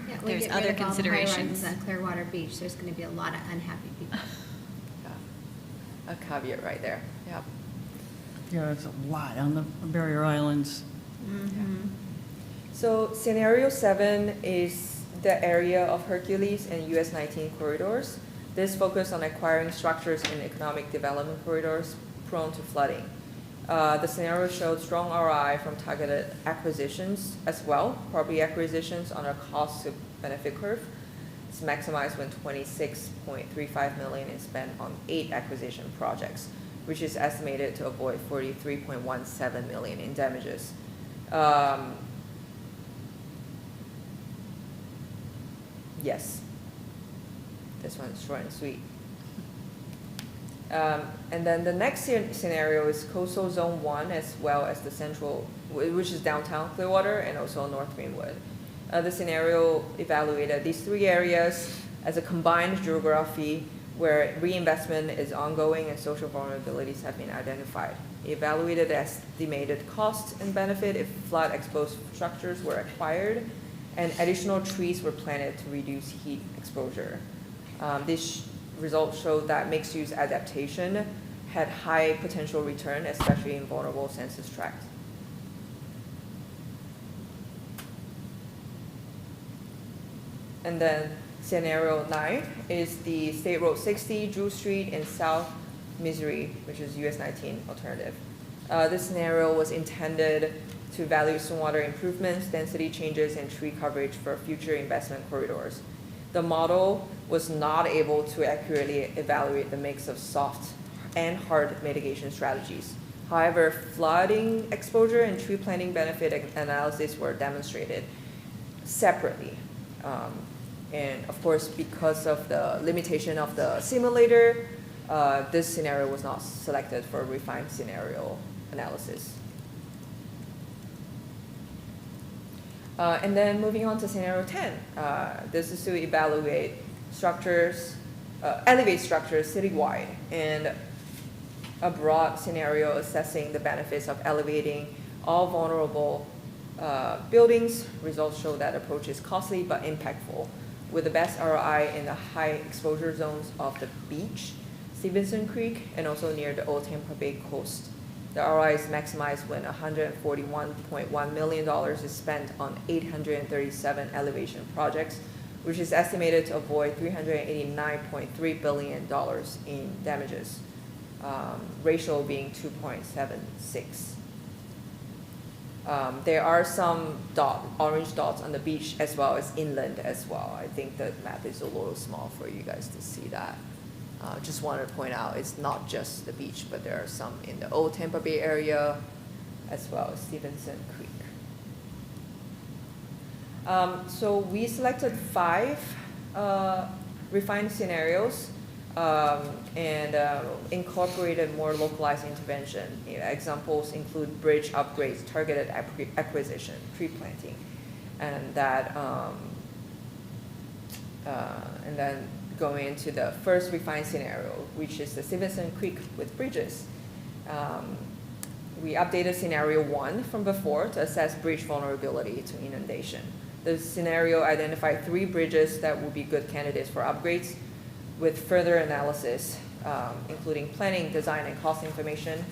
Yeah, we There's get other rid of all the considerations. high-rises on Clearwater Beach, there's gonna be a lot of unhappy people. Yeah. A caveat right there, yeah. Yeah, it's a lot on the barrier islands. mhm. So scenario 7 is the area of Hercules and US 19 corridors. This focused on acquiring structures in economic development corridors prone to flooding. The scenario showed strong ROI from targeted acquisitions as well, property acquisitions on a cost to benefit curve. It's maximized when 26.35 million is spent on 8 acquisition projects, which is estimated to avoid 43.17 million in damages. Yes. This one's short and sweet. And then the next scenario is coastal zone 1 as well as the central, which is downtown Clearwater and also North Greenwood. The scenario evaluated these 3 areas as a combined geography where reinvestment is ongoing and social vulnerabilities have been identified. It evaluated the estimated cost and benefit if flood-exposed structures were acquired and additional trees were planted to reduce heat exposure. This results showed that mixed-use adaptation had high potential return, especially in vulnerable census tracts. And then scenario 9 is the State Road 60, Drew Street in South Missouri, which is US 19 alternative. This scenario was intended to evaluate stormwater improvements, density changes, and tree coverage for future investment corridors. The model was not able to accurately evaluate the mix of soft and hard mitigation strategies. However, flooding exposure and tree planting benefit analysis were demonstrated separately. And of course, because of the limitation of the simulator, this scenario was not selected for refined scenario analysis. And then moving on to scenario 10, this is to evaluate structures, elevate structures citywide, and a broad scenario assessing the benefits of elevating all vulnerable buildings. Results show that approach is costly but impactful, with the best ROI in the high exposure zones of the beach, Stevenson Creek, and also near the Old Tampa Bay coast. The ROI is maximized when $141.1 million is spent on 837 elevation projects, which is estimated to avoid $389.3 billion in damages, ratio being 2.76. There are some orange dots on the beach as well as inland as well. I think the map is a little small for you guys to see that. Just wanted to point out it's not just the beach, but there are some in the Old Tampa Bay area as well as Stevenson Creek. So we selected 5 refined scenarios and incorporated more localized intervention. Examples include bridge upgrades, targeted acquisition, tree planting, and that, and then going into the first refined scenario, which is the Stevenson Creek with bridges. We updated scenario 1 from before to assess bridge vulnerability to inundation. The scenario identified 3 bridges that would be good candidates for upgrades, with further analysis, including planning, design, and cost information,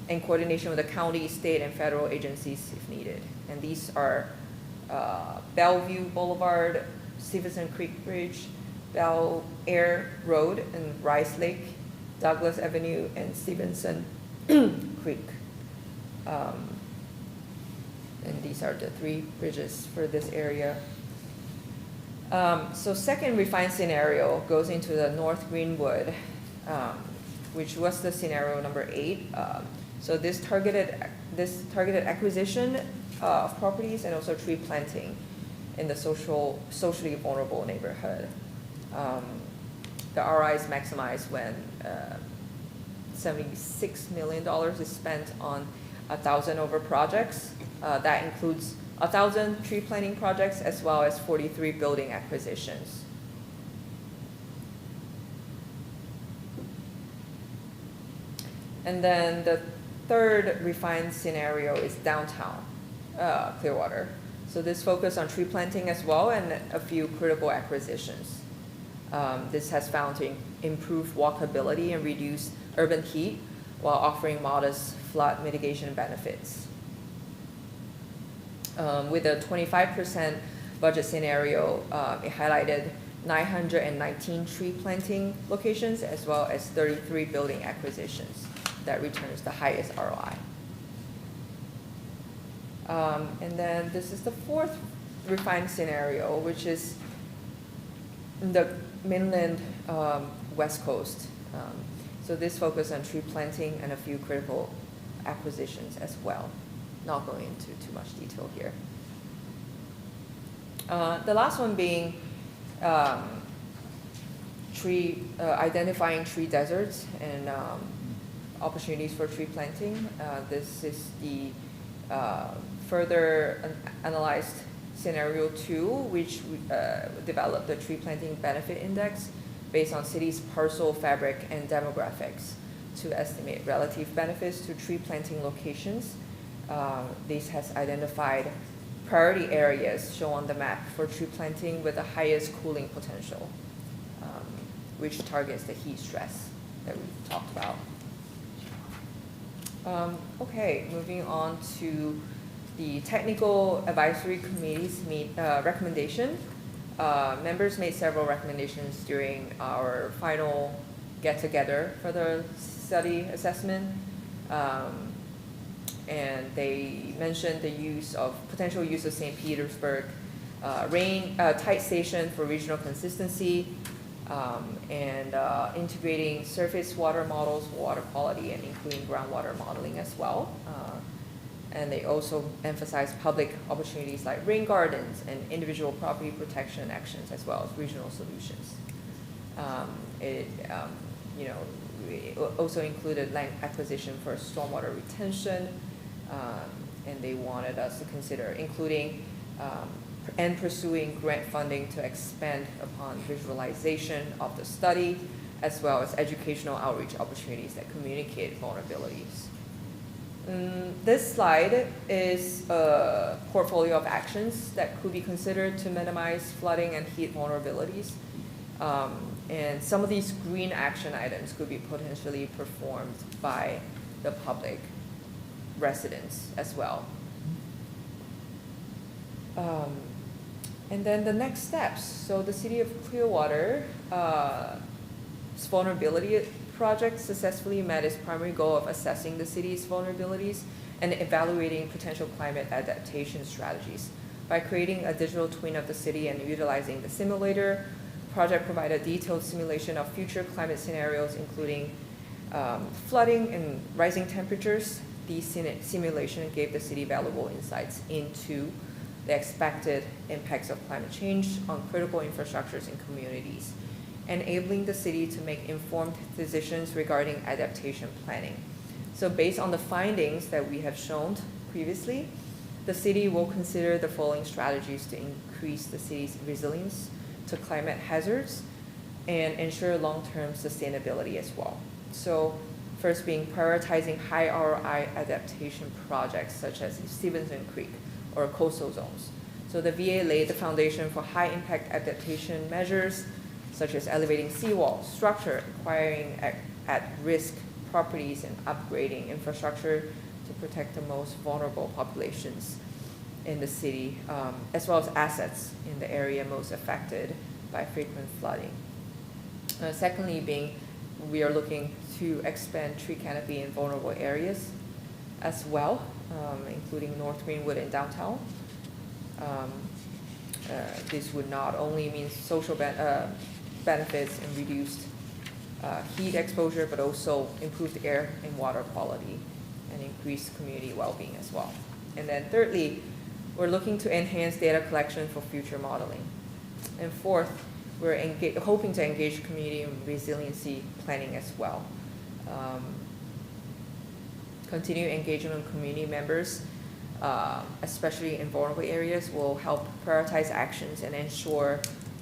in coordination with the county, state, and federal agencies if needed. And these are Bellevue Boulevard, Stevenson Creek Bridge, Bel Air Road and Rice Lake, Douglas Avenue, and Stevenson Creek. And these are the 3 bridges for this area. So second refined scenario goes into the North Greenwood, which was the scenario number 8. So this targeted acquisition of properties and also tree planting in the socially vulnerable neighborhood. The ROI is maximized when $76 million is spent on 1,000 over projects. That includes 1,000 tree planting projects as well as 43 building acquisitions. And then the third refined scenario is downtown Clearwater. So this focused on tree planting as well and a few critical acquisitions. This has found to improve walkability and reduce urban heat while offering modest flood mitigation benefits. With a 25% budget scenario, it highlighted 919 tree planting locations as well as 33 building acquisitions that returns the highest ROI. And then this is the fourth refined scenario, which is in the mainland West Coast. So this focused on tree planting and a few critical acquisitions as well. Not going into too much detail here. The last one being identifying tree deserts and opportunities for tree planting. This is the further analyzed scenario 2, which developed the tree planting benefit index based on cities' parcel fabric and demographics to estimate relative benefits to tree planting locations. This has identified priority areas shown on the map for tree planting with the highest cooling potential. which targets the heat stress that we talked about. Okay, moving on to the Technical Advisory Committee's recommendation. Members made several recommendations during our final get-together for the study assessment. And they mentioned the potential use of St. Petersburg tight station for regional consistency, and integrating surface water models, water quality, and including groundwater modeling as well. And they also emphasize public opportunities like rain gardens and individual property protection actions, as well as regional solutions. It also included land acquisition for stormwater retention, and they wanted us to consider including and pursuing grant funding to expand upon visualization of the study, as well as educational outreach opportunities that communicate vulnerabilities. This slide is a portfolio of actions that could be considered to minimize flooding and heat vulnerabilities. And some of these green action items could be potentially performed by the public residents as well. And then the next steps. So the City of Clearwater vulnerability project successfully met its primary goal of assessing the city's vulnerabilities and evaluating potential climate adaptation strategies. By creating a digital twin of the city and utilizing the simulator, the project provided detailed simulation of future climate scenarios, including flooding and rising temperatures. These simulation gave the city valuable insights into the expected impacts of climate change on critical infrastructures and communities, enabling the city to make informed decisions regarding adaptation planning. So based on the findings that we have shown previously, the city will consider the following strategies to increase the city's resilience to climate hazards and ensure long-term sustainability as well. So first being prioritizing high ROI adaptation projects such as Stevenson Creek or coastal zones. So the VA laid the foundation for high impact adaptation measures such as elevating seawall structure, acquiring at-risk properties, and upgrading infrastructure to protect the most vulnerable populations in the city, as well as assets in the area most affected by frequent flooding. Secondly, we are looking to expand tree canopy in vulnerable areas as well, including North Greenwood and downtown. This would not only mean social benefits and reduced heat exposure, but also improved air and water quality and increased community well-being as well. And then thirdly, we're looking to enhance data collection for future modeling. And fourth, we're hoping to engage community and resiliency planning as well. Continued engagement with community members, especially in vulnerable areas, will help prioritize actions and ensure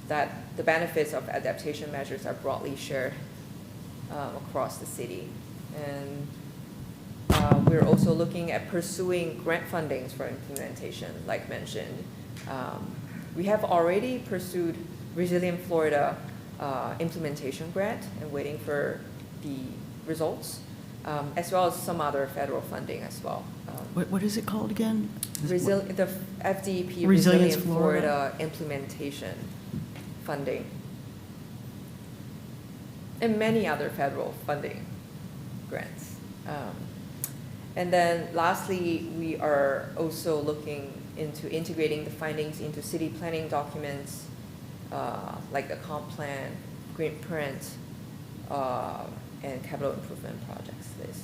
that the benefits of adaptation measures are broadly shared across the city. And we're also looking at pursuing grant fundings for implementation, like mentioned. We have already pursued Resilient Florida implementation grant and waiting for the results, as well as some other federal funding as well. What is it called again? The FDP Resilience Resilient Florida. Florida implementation funding, and many other federal funding grants. And then lastly, we are also looking into integrating the findings into city planning documents, like the comp plan, green print, and capital improvement projects list.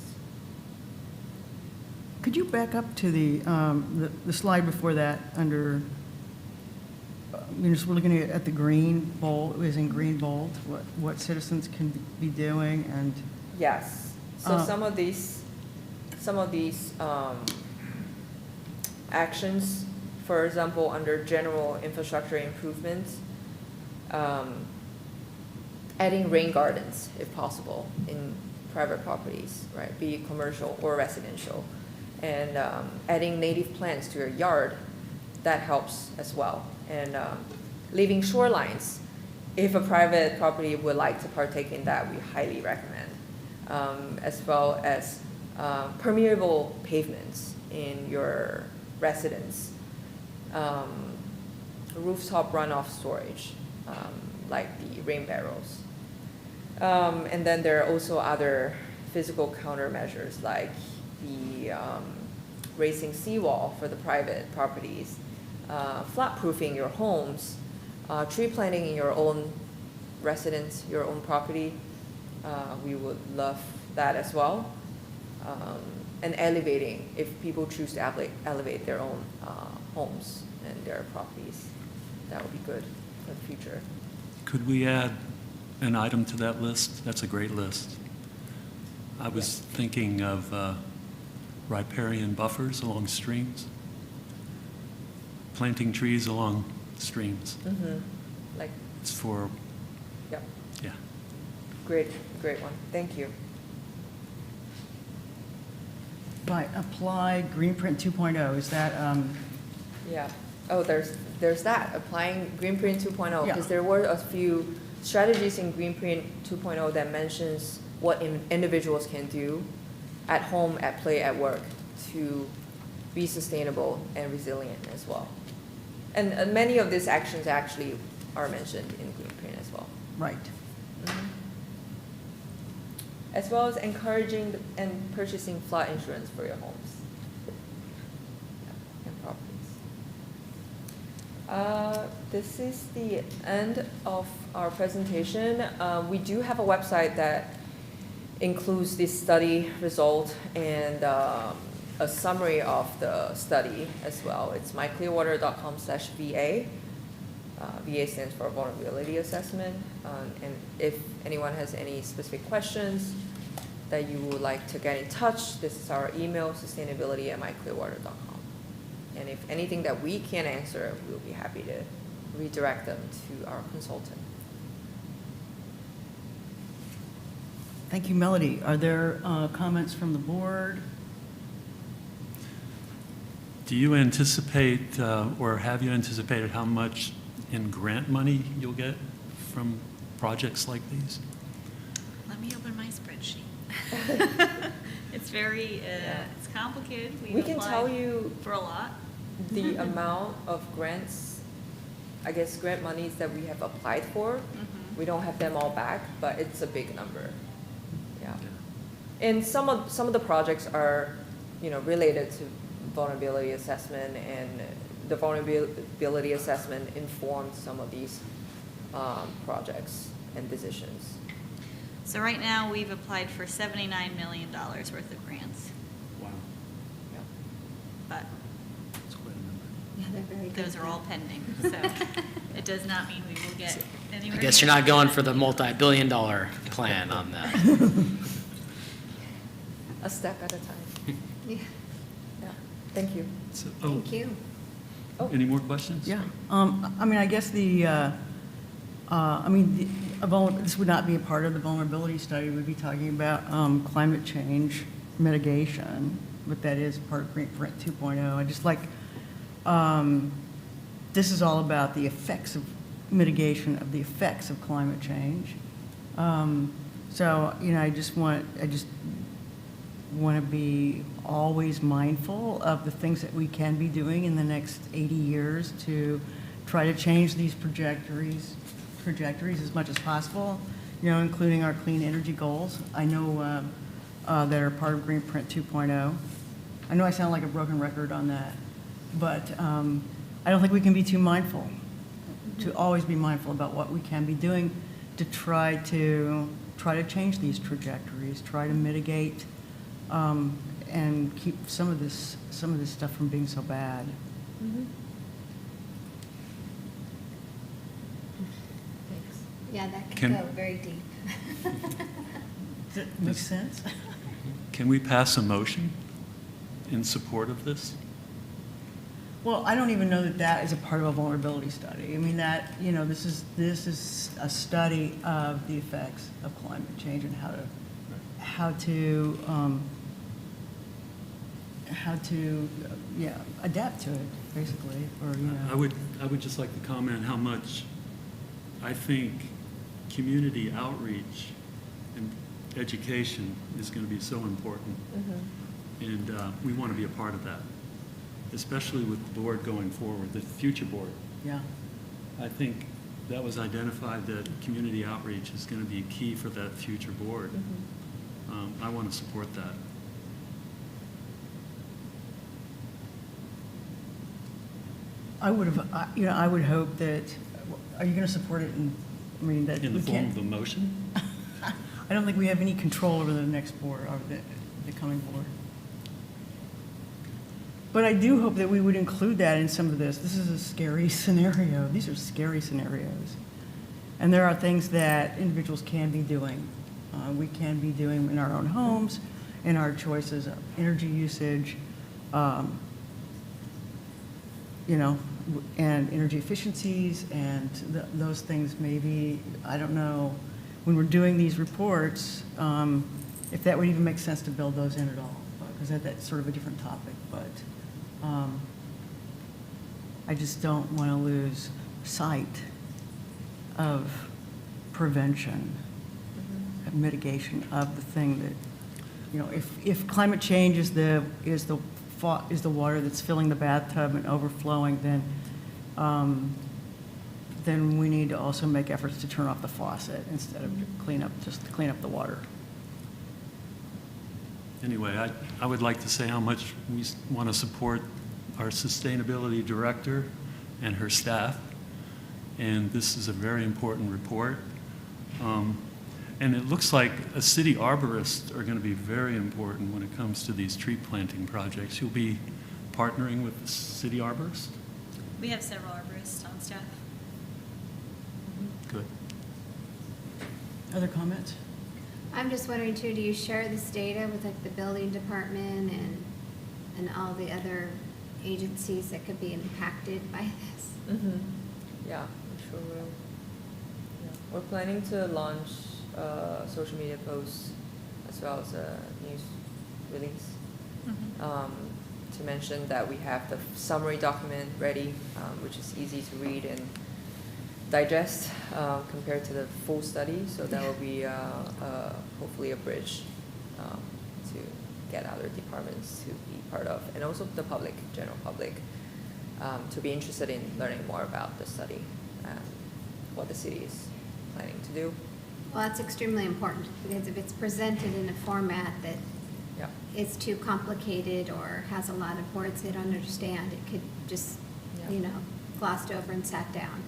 Could you back up to the slide before that under, we're looking at the green bold, is in green bold, what citizens can be doing and? Yes, so some of these actions, for example, under general infrastructure improvements, adding rain gardens if possible in private properties, right, be it commercial or residential, and adding native plants to your yard, that helps as well. And leaving shorelines if a private property would like to partake in that, we highly recommend. As well as permeable pavements in your residence, rooftop runoff storage, like the rain barrels. And then there are also other physical countermeasures like the raising seawall for the private properties, flood-proofing your homes, tree planting in your own residence, your own property. We would love that as well. And elevating, if people choose to elevate their own homes and their properties, that would be good for the future. Could we add an item to that list? That's a great list. I was thinking of riparian buffers along streams, planting trees along streams. Mm-hmm. Like, It's for, yeah, yeah. great one. Thank you. By apply Greenprint 2.0, is that, Yeah. Oh, there's that, applying Greenprint 2.0, Yeah. because there were a few strategies in Greenprint 2.0 that mentions what individuals can do at home, at play, at work to be sustainable and resilient as well. And many of these actions actually are mentioned in Greenprint as well. right. Mhm. As well as encouraging and purchasing flood insurance for your homes and properties. This is the end of our presentation. We do have a website that includes this study result and a summary of the study as well. It's myclearwater.com/VA. VA stands for Vulnerability Assessment. And if anyone has any specific questions that you would like to get in touch, this is our email, sustainability@myclearwater.com. And if anything that we can't answer, we'll be happy to redirect them to our consultant. Thank you, Melody. Are there comments from the board? Do you anticipate, or have you anticipated how much in grant money you'll get from projects like these? Let me open my spreadsheet. It's very, it's complicated. We can tell you for a lot. the amount of grants, I guess grant monies that we have applied for. Mhm. We don't have them all back, but it's a big number. Yeah. And some of the projects are, related to vulnerability assessment, and the vulnerability assessment informs some of these projects and decisions. So right now, we've applied for $79 million worth of grants, Wow, Yeah. but that's quite a number. Yeah, they're very good. those are all pending. So it does not mean we will get anywhere. I guess you're not going for the multi-billion-dollar plan on that. A step at a time. Yeah. Yeah. Thank you. So, Thank you. Oh. Any more questions? Yeah. I guess this would not be a part of the vulnerability study. We'd be talking about climate change mitigation, but that is part of Greenprint 2.0. I just like, this is all about the effects of mitigation of the effects of climate change. So, I just want to be always mindful of the things that we can be doing in the next 80 years to try to change these trajectories as much as possible, including our clean energy goals. I know that are part of Greenprint 2.0. I know I sound like a broken record on that, but I don't think we can be too mindful, to always be mindful about what we can be doing to try to change these trajectories, try to mitigate and keep some of this stuff from being so bad. Mm-hmm. Thanks. Yeah, that could Can- go very deep. Does that make sense? Can we pass a motion in support of this? Well, I don't even know that is a part of a vulnerability study. I mean, this is a study of the effects of climate change and how to adapt to it, basically, or. I would just like to comment how much I think community outreach and education is going to be so important. And we want to be a part of that, especially with the board going forward, the future board. Yeah. I think that was identified that community outreach is going to be key for that future board. I want to support that. I would have, I would hope that, are you going to support it that In the we form can't? of a motion? I don't think we have any control over the next board, or the coming board. But I do hope that we would include that in some of this. This is a scary scenario. These are scary scenarios. And there are things that individuals can be doing. We can be doing in our own homes, in our choices of energy usage, and energy efficiencies, and those things maybe, I don't know, when we're doing these reports, if that would even make sense to build those in at all, because that's sort of a different topic. But I just don't want to lose sight of prevention, of mitigation of the thing that, if climate change is the water that's filling the bathtub and overflowing, then we need to also make efforts to turn off the faucet instead of just clean up the water. Anyway, I would like to say how much we want to support our sustainability director and her staff. And this is a very important report. And it looks like a city arborist are going to be very important when it comes to these tree planting projects. You'll be partnering with the city arborist? We have several arborists on staff. Good. Other comments? I'm just wondering too, do you share this data with like the building department and all the other agencies that could be impacted by this? Yeah, I'm sure we'll. Yeah. We're planning to launch social media posts as well as a news release to mention that we have the summary document ready, which is easy to read and digest compared to the full study. So that will be hopefully a bridge to get other departments to be part of, and also the public, general public, to be interested in learning more about the study and what the city is planning to do. Well, that's extremely important, because if it's presented in a format that Yeah. is too complicated or has a lot of words they don't understand, it could just, Yeah. glossed over and sat down.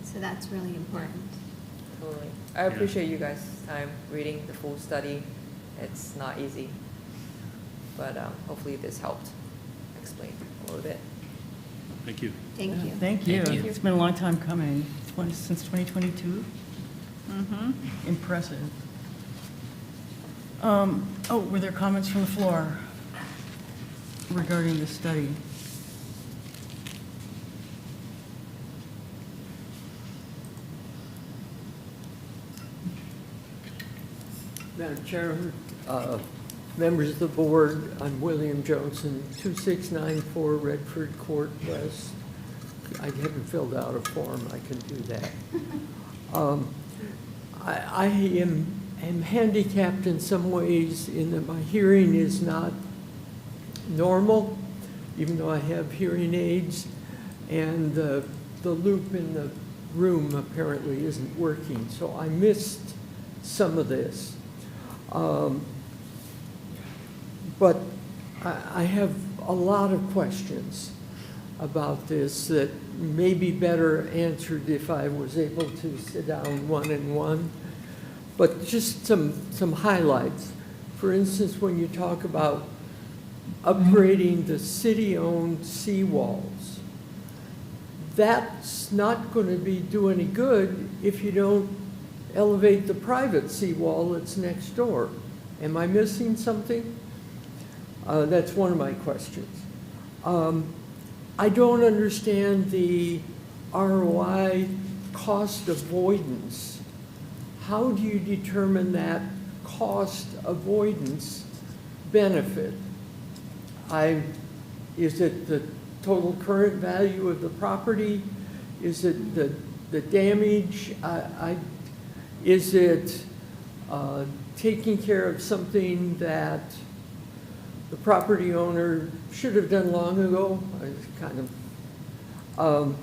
So that's really important. Totally. I appreciate you guys' time reading the full study. It's not easy, but hopefully this helped explain a little bit. Thank you. Thank you. Thank you. Thank you. It's been a long time coming, since 2022. Impressive. Were there comments from the floor regarding the study? Madam Chairman, members of the board, I'm William Johnson, 2694 Redford Court West. I haven't filled out a form, I can do that. I am handicapped in some ways in that my hearing is not normal, even though I have hearing aids, and the loop in the room apparently isn't working, so I missed some of this. But I have a lot of questions about this that may be better answered if I was able to sit down one-on-one. But just some highlights. For instance, when you talk about upgrading the city-owned seawalls, that's not going to do any good if you don't elevate the private seawall that's next door. Am I missing something? That's one of my questions. I don't understand the ROI cost avoidance. How do you determine that cost avoidance benefit? Is it the total current value of the property? Is it the the damage, is it taking care of something that the property owner should have done long ago? It's kind of,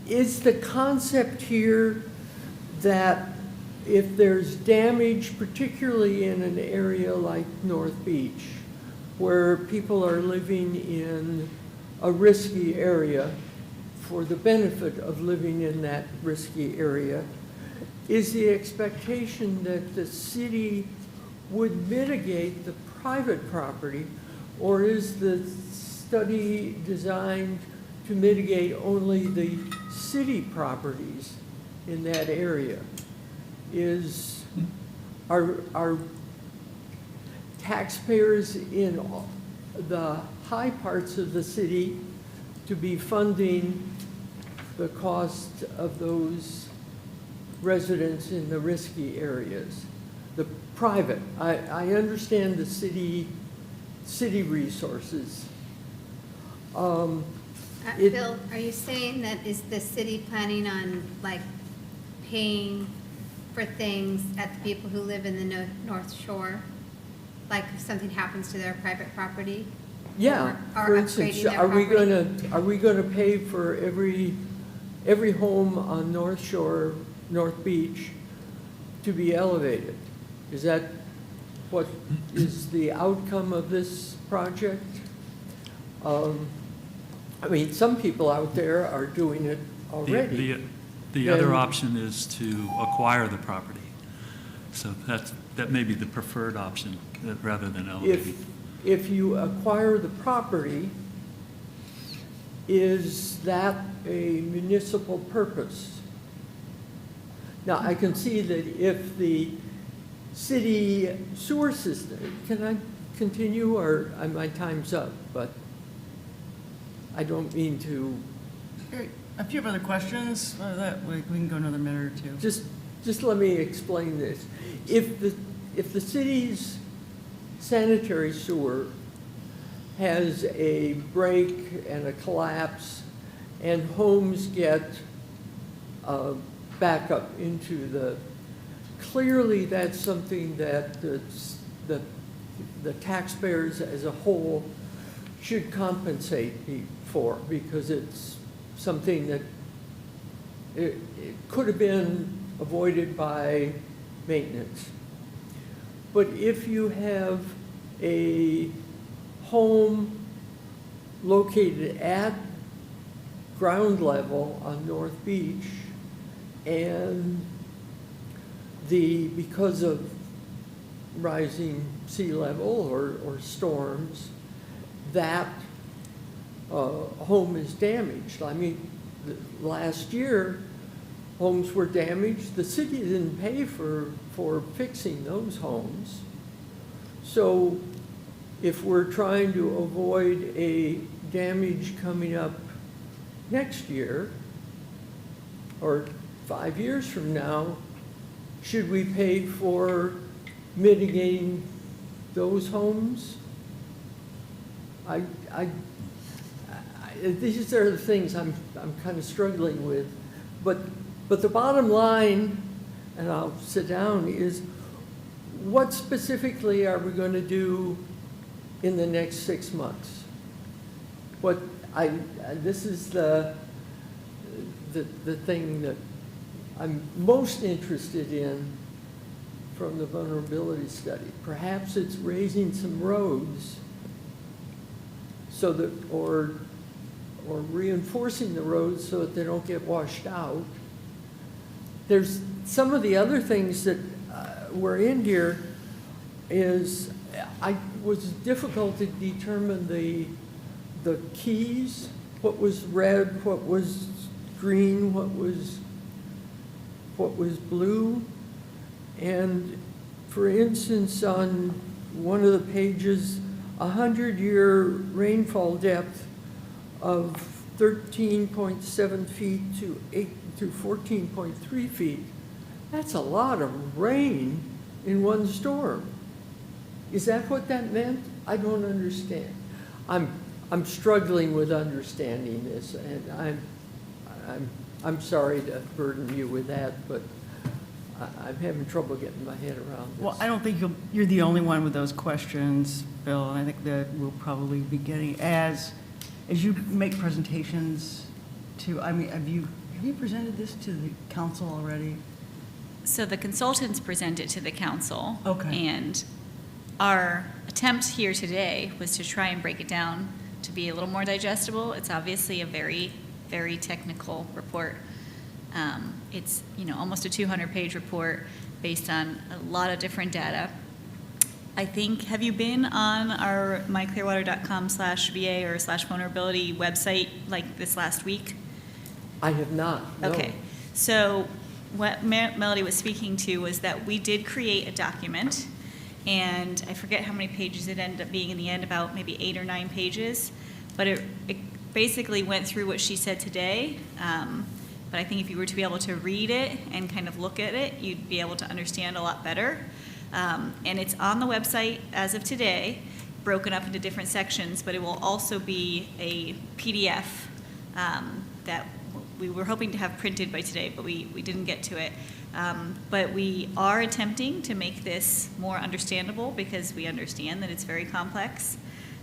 is the concept here that if there's damage, particularly in an area like North Beach, where people are living in a risky area, for the benefit of living in that risky area, is the expectation that the city would mitigate the private property, or is the study designed to mitigate only the city properties in that area? Are taxpayers in the high parts of the city to be funding the cost of those residents in the risky areas? The private, I understand the city resources. Bill, are you saying that is the city planning on like paying for things at the people who live in the North Shore? Like if something happens to their private property? Yeah, Or for instance, upgrading their are we property? gonna pay for every home on North Shore, North Beach to be elevated? Is that what is the outcome of this project? I mean, some people out there are doing it already. The other Then- option is to acquire the property. So that may be the preferred option rather than elevating. If you acquire the property, is that a municipal purpose? Now, I can see that if the city sewer system, can I continue, or my time's up, but I don't mean to, A few other questions, that we can go another minute or two. just let me explain this. If the city's sanitary sewer has a break and a collapse, and homes get back up into clearly that's something that the taxpayers as a whole should compensate for, because it's something that it could have been avoided by maintenance. But if you have a home located at ground level on North Beach, and because of rising sea level or storms, that home is damaged. I mean, last year, homes were damaged. The city didn't pay for fixing those homes. So if we're trying to avoid a damage coming up next year or 5 years from now, should we pay for mitigating those homes? These are the things I'm kind of struggling with. But the bottom line, and I'll sit down, is what specifically are we going to do in the next 6 months? This is the thing that I'm most interested in from the vulnerability study. Perhaps it's raising some roads so that, or reinforcing the roads so that they don't get washed out. There's some of the other things that were in here is, I was difficult to determine the keys, what was red, what was green, what was blue. And for instance, on one of the pages, 100-year rainfall depth of 13.7 feet to 14.3 feet. That's a lot of rain in one storm. Is that what that meant? I don't understand. I'm struggling with understanding this, and I'm sorry to burden you with that, but I'm having trouble getting my head around this. Well, I don't think you're the only one with those questions, Bill, and I think that we'll probably be getting, as you make presentations to, I mean, have you presented this to the council already? So the consultants present it to the council. Okay. And our attempt here today was to try and break it down to be a little more digestible. It's obviously a very, very technical report. It's, almost a 200-page report based on a lot of different data. I think, have you been on our myclearwater.com/VA or /vulnerability website like this last week? I have not, no. Okay, so what Melody was speaking to was that we did create a document, and I forget how many pages it ended up being in the end, about maybe 8 or 9 pages, but it basically went through what she said today. But I think if you were to be able to read it and kind of look at it, you'd be able to understand a lot better. And it's on the website as of today, broken up into different sections, but it will also be a PDF that we were hoping to have printed by today, but we didn't get to it. But we are attempting to make this more understandable because we understand that it's very complex.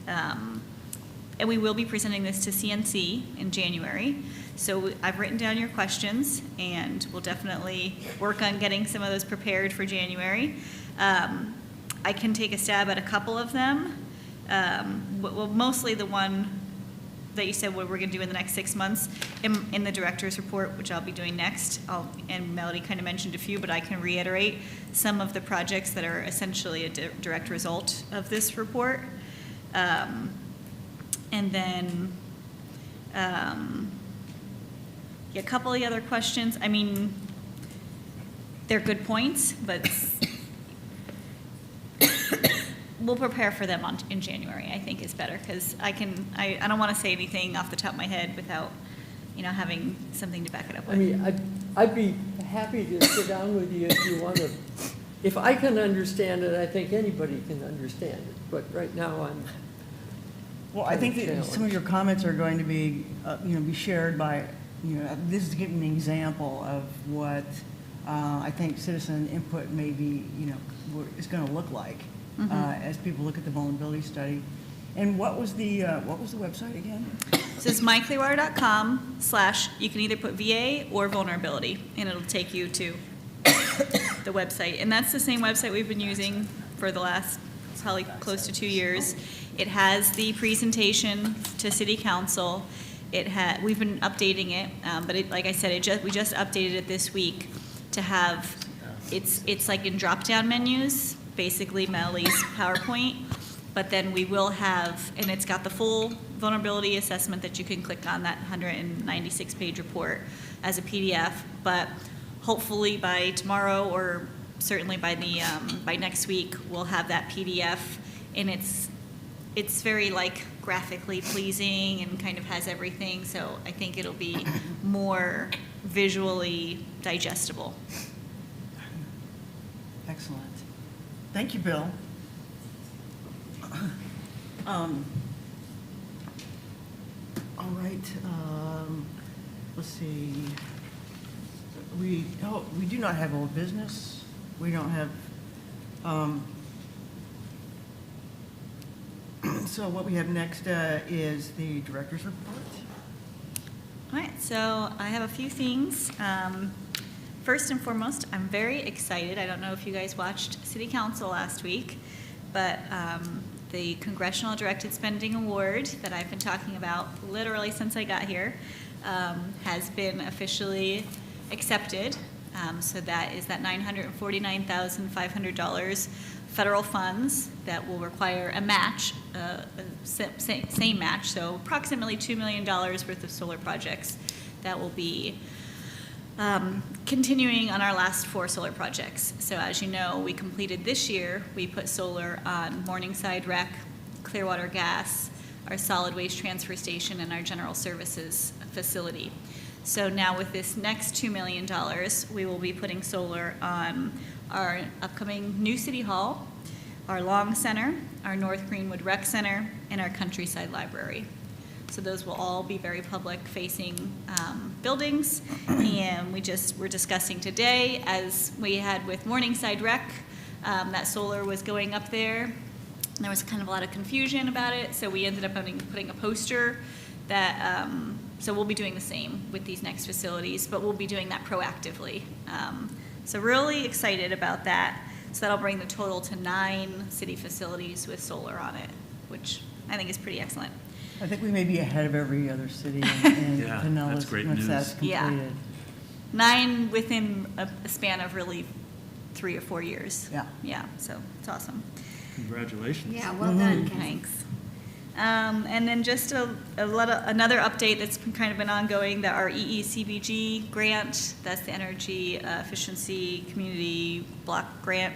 And we will be presenting this to CNC in January. So I've written down your questions, and we'll definitely work on getting some of those prepared for January. I can take a stab at a couple of them. Well, mostly the one that you said what we're going to do in the next 6 months in the director's report, which I'll be doing next. And Melody kind of mentioned a few, but I can reiterate some of the projects that are essentially a direct result of this report. And then a couple of the other questions. I mean, they're good points, but we'll prepare for them in January, I think is better, because I don't want to say anything off the top of my head without, having something to back it up with. I mean, I'd be happy to sit down with you if you want to. If I can understand it, I think anybody can understand it. But right now, I'm. Well, I think that some of your comments are going to be, be shared by, this is giving an example of what I think citizen input may be, is going to look like as people look at the vulnerability study. And what was the website again? So it's myclearwater.com/ you can either put VA or vulnerability, and it'll take you to the website. And that's the same website we've been using for the last probably close to 2 years. It has the presentation to City Council. We've been updating it, but like I said, we just updated it this week to have it's like in drop-down menus, basically Melody's PowerPoint. But then we will have, and it's got the full vulnerability assessment that you can click on, that 196-page report as a PDF. But hopefully by tomorrow, or certainly by next week, we'll have that PDF, and it's very graphically pleasing and kind of has everything. So I think it'll be more visually digestible. Excellent. Thank you, Bill. All right, let's see. We do not have old business. We don't have, so what we have next is the director's report. All right, so I have a few things. First and foremost, I'm very excited. I don't know if you guys watched City Council last week, but the Congressional Directed Spending Award that I've been talking about literally since I got here has been officially accepted. So that is that $949,500 federal funds that will require a match, same match, so approximately $2 million worth of solar projects that will be continuing on our last 4 solar projects. So as you know, we completed this year, we put solar on Morningside Rec, Clearwater Gas, our solid waste transfer station, and our general services facility. So now with this next $2 million, we will be putting solar on our upcoming new City Hall, our Long Center, our North Greenwood Rec Center, and our Countryside Library. So those will all be very public-facing buildings. And we're discussing today, as we had with Morningside Rec, that solar was going up there. There was kind of a lot of confusion about it, so we ended up putting a poster that, so we'll be doing the same with these next facilities, but we'll be doing that proactively. So really excited about that. So that'll bring the total to 9 city facilities with solar on it, which I think is pretty excellent. I think we may be ahead of every other city in Yeah, Pinellas that's great once news. that's Yeah. completed. 9 within a span of really 3 or 4 years. Yeah. Yeah, so it's awesome. Congratulations. Yeah, well done, Ken. Thanks. And then just another update that's kind of been ongoing, that our EECBG grant, that's the Energy Efficiency Community Block Grant,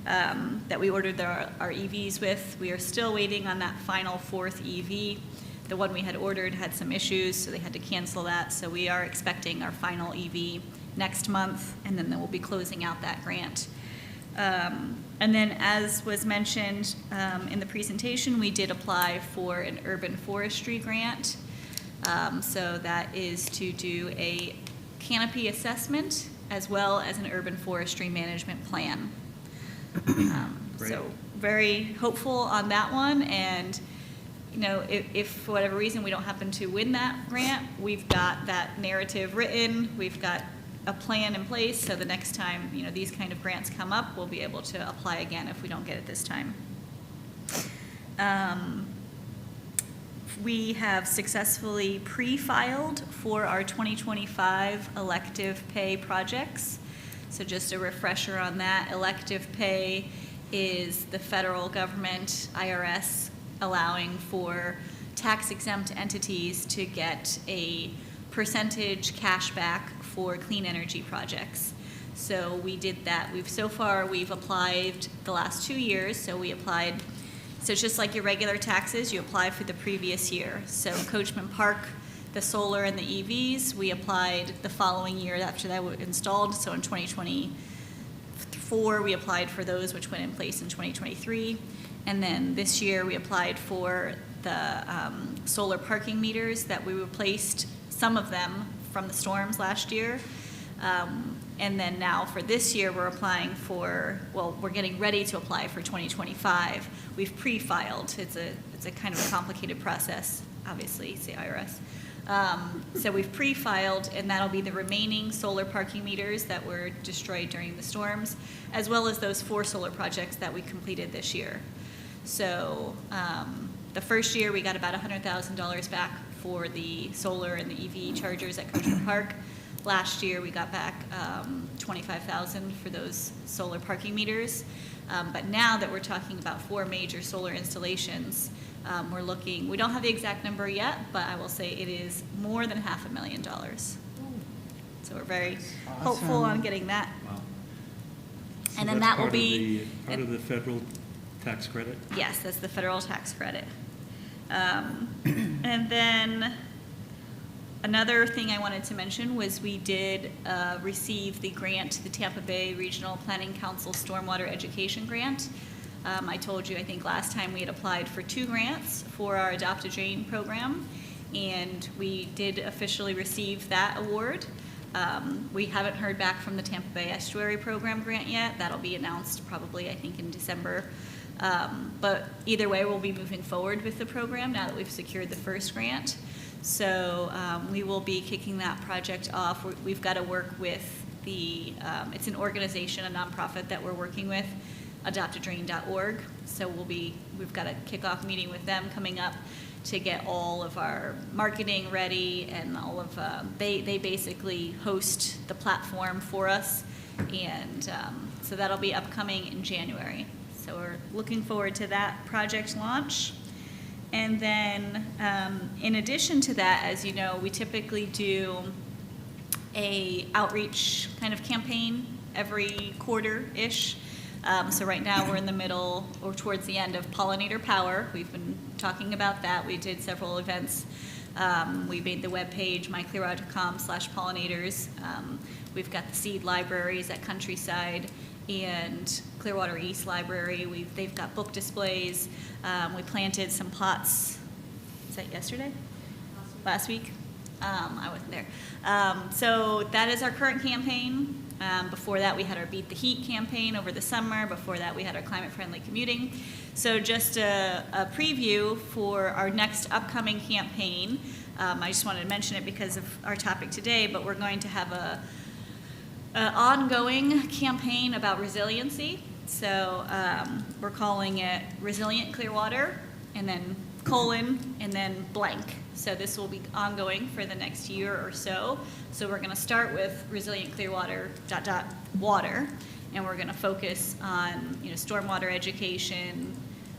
that we ordered our EVs with. We are still waiting on that final 4th EV. The one we had ordered had some issues, so they had to cancel that. So we are expecting our final EV next month, and then we'll be closing out that grant. And then, as was mentioned in the presentation, we did apply for an urban forestry grant. So that is to do a canopy assessment as well as an urban forestry management plan. Great. So very hopeful on that one. And, you know, if for whatever reason we don't happen to win that grant, we've got that narrative written, we've got a plan in place, so the next time, you know, these kind of grants come up, we'll be able to apply again if we don't get it this time. We have successfully pre-filed for our 2025 elective pay projects. So just a refresher on that, elective pay is the federal government, IRS, allowing for tax-exempt entities to get a percentage cash back for clean energy projects. So we did that. We've applied the last 2 years. So it's just like your regular taxes, you apply for the previous year. So Coachman Park, the solar and the EVs, we applied the following year after that was installed. So in 2024, we applied for those, which went in place in 2023. And then this year, we applied for the solar parking meters that we replaced, some of them from the storms last year. And then now for this year, we're getting ready to apply for 2025. We've pre-filed. It's a kind of a complicated process, obviously, it's the IRS. So we've pre-filed, and that'll be the remaining solar parking meters that were destroyed during the storms, as well as those 4 solar projects that we completed this year. So the first year, we got about $100,000 back for the solar and the EV chargers at Coachman Park. Last year, we got back $25,000 for those solar parking meters. But now that we're talking about 4 major solar installations, we don't have the exact number yet, but I will say it is more than $500,000. So we're very hopeful on getting that. Wow. So And then that's that will part of be. part of the federal tax credit? Yes, that's the federal tax credit. And then another thing I wanted to mention was we did receive the grant, the Tampa Bay Regional Planning Council Stormwater Education Grant. I told you, I think last time we had applied for 2 grants for our Adopt a Drain program, and we did officially receive that award. We haven't heard back from the Tampa Bay Estuary Program grant yet. That'll be announced probably, I think, in December. But either way, we'll be moving forward with the program now that we've secured the first grant. So we will be kicking that project off. We've got to work with it's an organization, a nonprofit that we're working with, adoptadrain.org. So we've got a kickoff meeting with them coming up to get all of our marketing ready, and all of they basically host the platform for us, and so that'll be upcoming in January. So we're looking forward to that project launch. And then in addition to that, as you know, we typically do a outreach kind of campaign every quarter-ish. So right now we're in the middle or towards the end of Pollinator Power. We've been talking about that. We did several events. We made the webpage, myclearwater.com/pollinators. We've got the seed libraries at Countryside and Clearwater East Library. They've got book displays. We planted some pots. Is that yesterday? last week. I wasn't there. So that is our current campaign. Before that, we had our Beat the Heat campaign over the summer. Before that, we had our climate-friendly commuting. So just a preview for our next upcoming campaign. I just wanted to mention it because of our topic today, but we're going to have a ongoing campaign about resiliency. So we're calling it Resilient Clearwater, and then colon, and then blank. So this will be ongoing for the next year or so. So we're going to start with Resilient Clearwater water, and we're going to focus on stormwater education.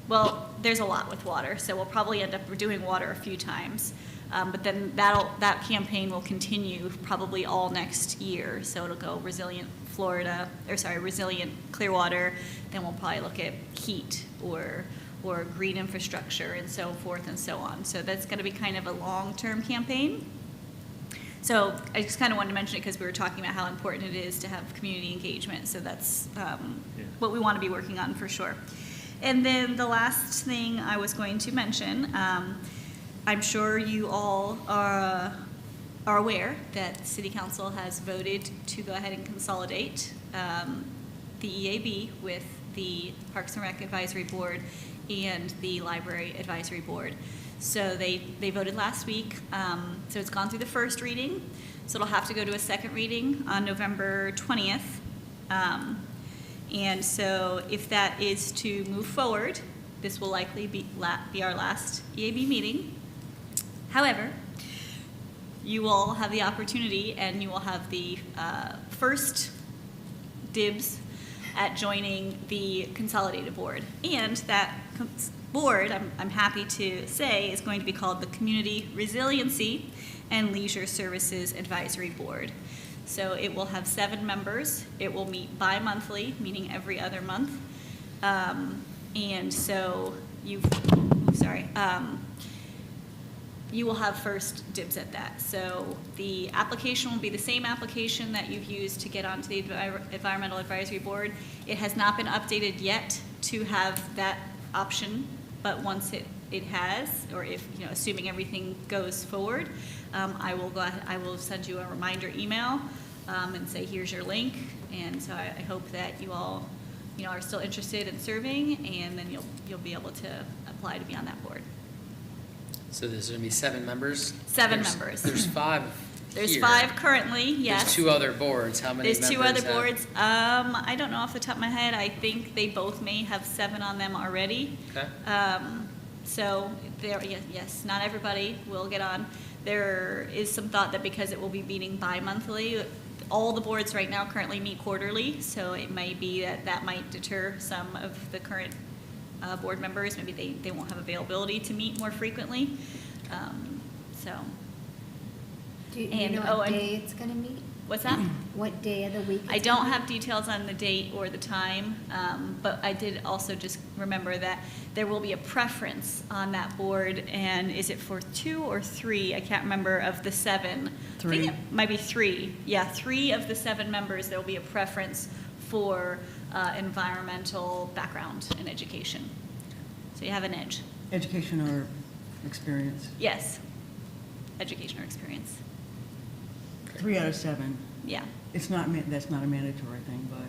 Well, there's a lot with water, so we'll probably end up doing water a few times. But then that campaign will continue probably all next year. So it'll go Resilient Clearwater. Then we'll probably look at heat or green infrastructure and so forth and so on. So that's going to be kind of a long-term campaign. So I just kind of wanted to mention it because we were talking about how important it is to have community engagement. So that's what we want to be working on for sure. And then the last thing I was going to mention, I'm sure you all are aware that City Council has voted to go ahead and consolidate the EAB with the Parks and Rec Advisory Board and the Library Advisory Board. So they voted last week. So it's gone through the first reading. So it'll have to go to a second reading on November 20th. And so if that is to move forward, this will likely be our last EAB meeting. However, you will have the opportunity and you will have the first dibs at joining the consolidated board. And that board, I'm happy to say, is going to be called the Community Resiliency and Leisure Services Advisory Board. So it will have 7 members. It will meet bi-monthly, meaning every other month. And so you will have first dibs at that. So the application will be the same application that you've used to get onto the Environmental Advisory Board. It has not been updated yet to have that option, but once it has, or if, assuming everything goes forward, I will send you a reminder email and say, here's your link. And so I hope that you all, are still interested in serving, and then you'll be able to apply to be on that board. So there's going to be 7 members? 7 members. There's 5 There's here. 5 currently, yes. There's 2 other boards. How many There's members 2 other have- boards. I don't know off the top of my head. I think they both may have 7 on them already. Okay. So yes, not everybody will get on. There is some thought that because it will be meeting bi-monthly, all the boards right now currently meet quarterly, so it may be that might deter some of the current board members. Maybe they won't have availability to meet more frequently. So. Do you And- know oh, what and- day it's going to meet? What's that? What day of the week? I it's don't gonna have details on the date or the time, but I did also just remember that there will be a preference on that board, and is it for 2 or 3? I can't remember of the 7. 3. I think it might be 3. Yeah, 3 of the 7 members, there will be a preference for environmental background and education. So you have an edge. Education or experience? Yes, education or experience. 3 out of 7. Yeah. It's not, that's not a mandatory thing, but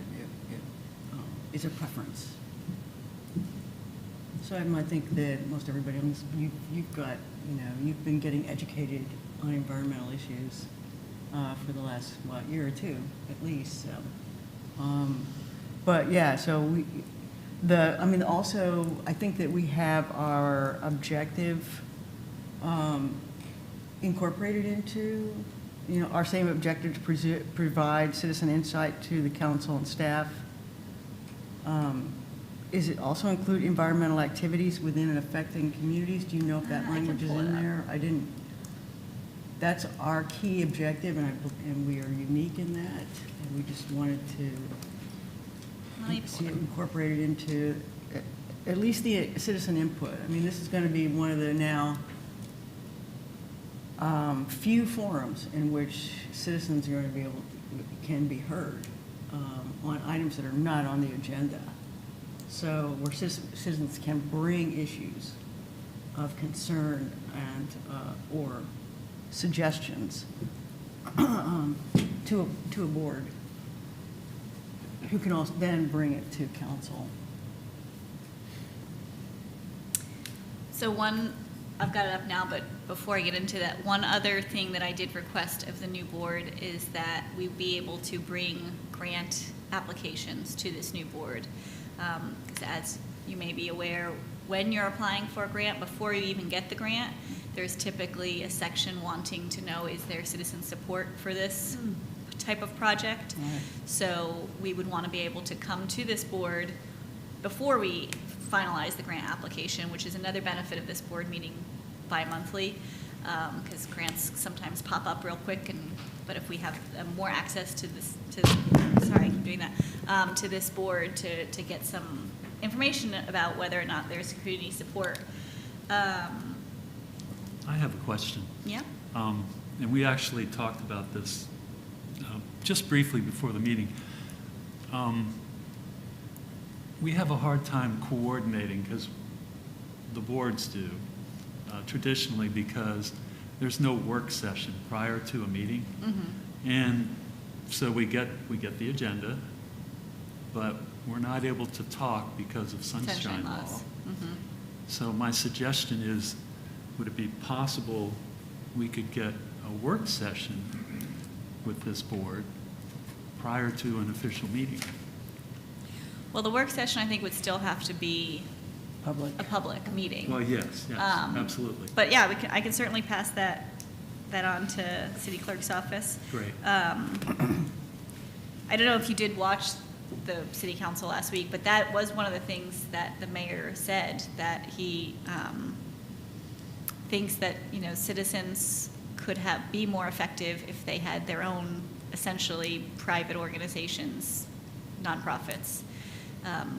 it's a preference. So I think that most everybody on this, you've got, you've been getting educated on environmental issues for the last, year or 2, at least, so. But yeah, so also, I think that we have our objective incorporated into, our same objective to provide citizen insight to the council and staff. Is it also include environmental activities within and affecting communities? Do you know if that I can language is pull it in up. there? I didn't. That's our key objective, and we are unique in that. And we just wanted Let me to see pull it it. incorporated into at least the citizen input. I mean, this is going to be one of the now few forums in which citizens are going to can be heard on items that are not on the agenda. So where citizens can bring issues of concern and or suggestions to a board, who can also then bring it to council. So one, I've got it up now, but before I get into that, one other thing that I did request of the new board is that we be able to bring grant applications to this new board. Because as you may be aware, when you're applying for a grant, before you even get the grant, there's typically a section wanting to know, is there citizen support for this type of project? Right. So we would want to be able to come to this board before we finalize the grant application, which is another benefit of this board meeting bi-monthly, because grants sometimes pop up real quick, but if we have more access to this, sorry, I keep doing that, to this board to get some information about whether or not there's community support. I have a question. Yeah. And we actually talked about this just briefly before the meeting. We have a hard time coordinating, because the boards do, traditionally, because there's no work session prior to a meeting. Mm-hmm. And so we get the agenda, but we're not able to talk because of sunshine law. laws. Mm-hmm. So my suggestion is, would it be possible we could get a work session with this board prior to an official meeting? Well, the work session, I think, would still have to be Public. a public meeting. Well, yes, absolutely. But yeah, I can certainly pass that on to city clerk's office. Great. I don't know if you did watch the city council last week, but that was one of the things that the mayor said, that he thinks that, citizens could be more effective if they had their own, essentially, private organizations, nonprofits,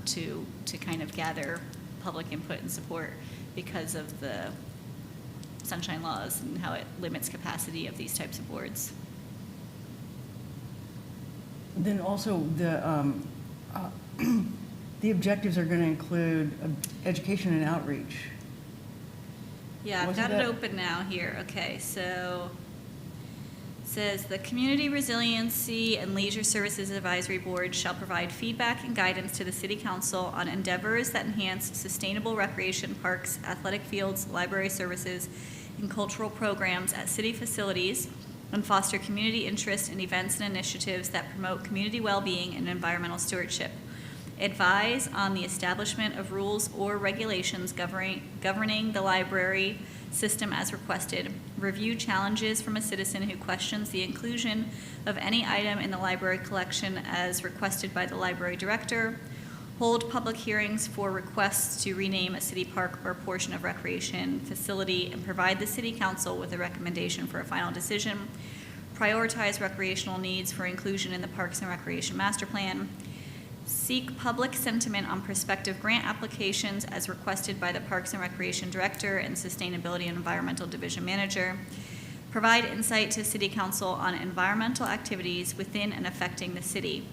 to kind of gather public input and support because of the sunshine laws and how it limits capacity of these types of boards. Then also, the objectives are going to include education and outreach. Yeah, I've Wasn't got it that- open now here. Okay, so it says the Community Resiliency and Leisure Services Advisory Board shall provide feedback and guidance to the City Council on endeavors that enhance sustainable recreation, parks, athletic fields, library services, and cultural programs at city facilities, and foster community interest in events and initiatives that promote community well-being and environmental stewardship. Advise on the establishment of rules or regulations governing the library system as requested. Review challenges from a citizen who questions the inclusion of any item in the library collection as requested by the library director. Hold public hearings for requests to rename a city park or portion of recreation facility and provide the city council with a recommendation for a final decision. Prioritize recreational needs for inclusion in the Parks and Recreation Master Plan. Seek public sentiment on prospective grant applications as requested by the Parks and Recreation Director and Sustainability and Environmental Division Manager. Provide insight to City Council on environmental activities within and affecting the city.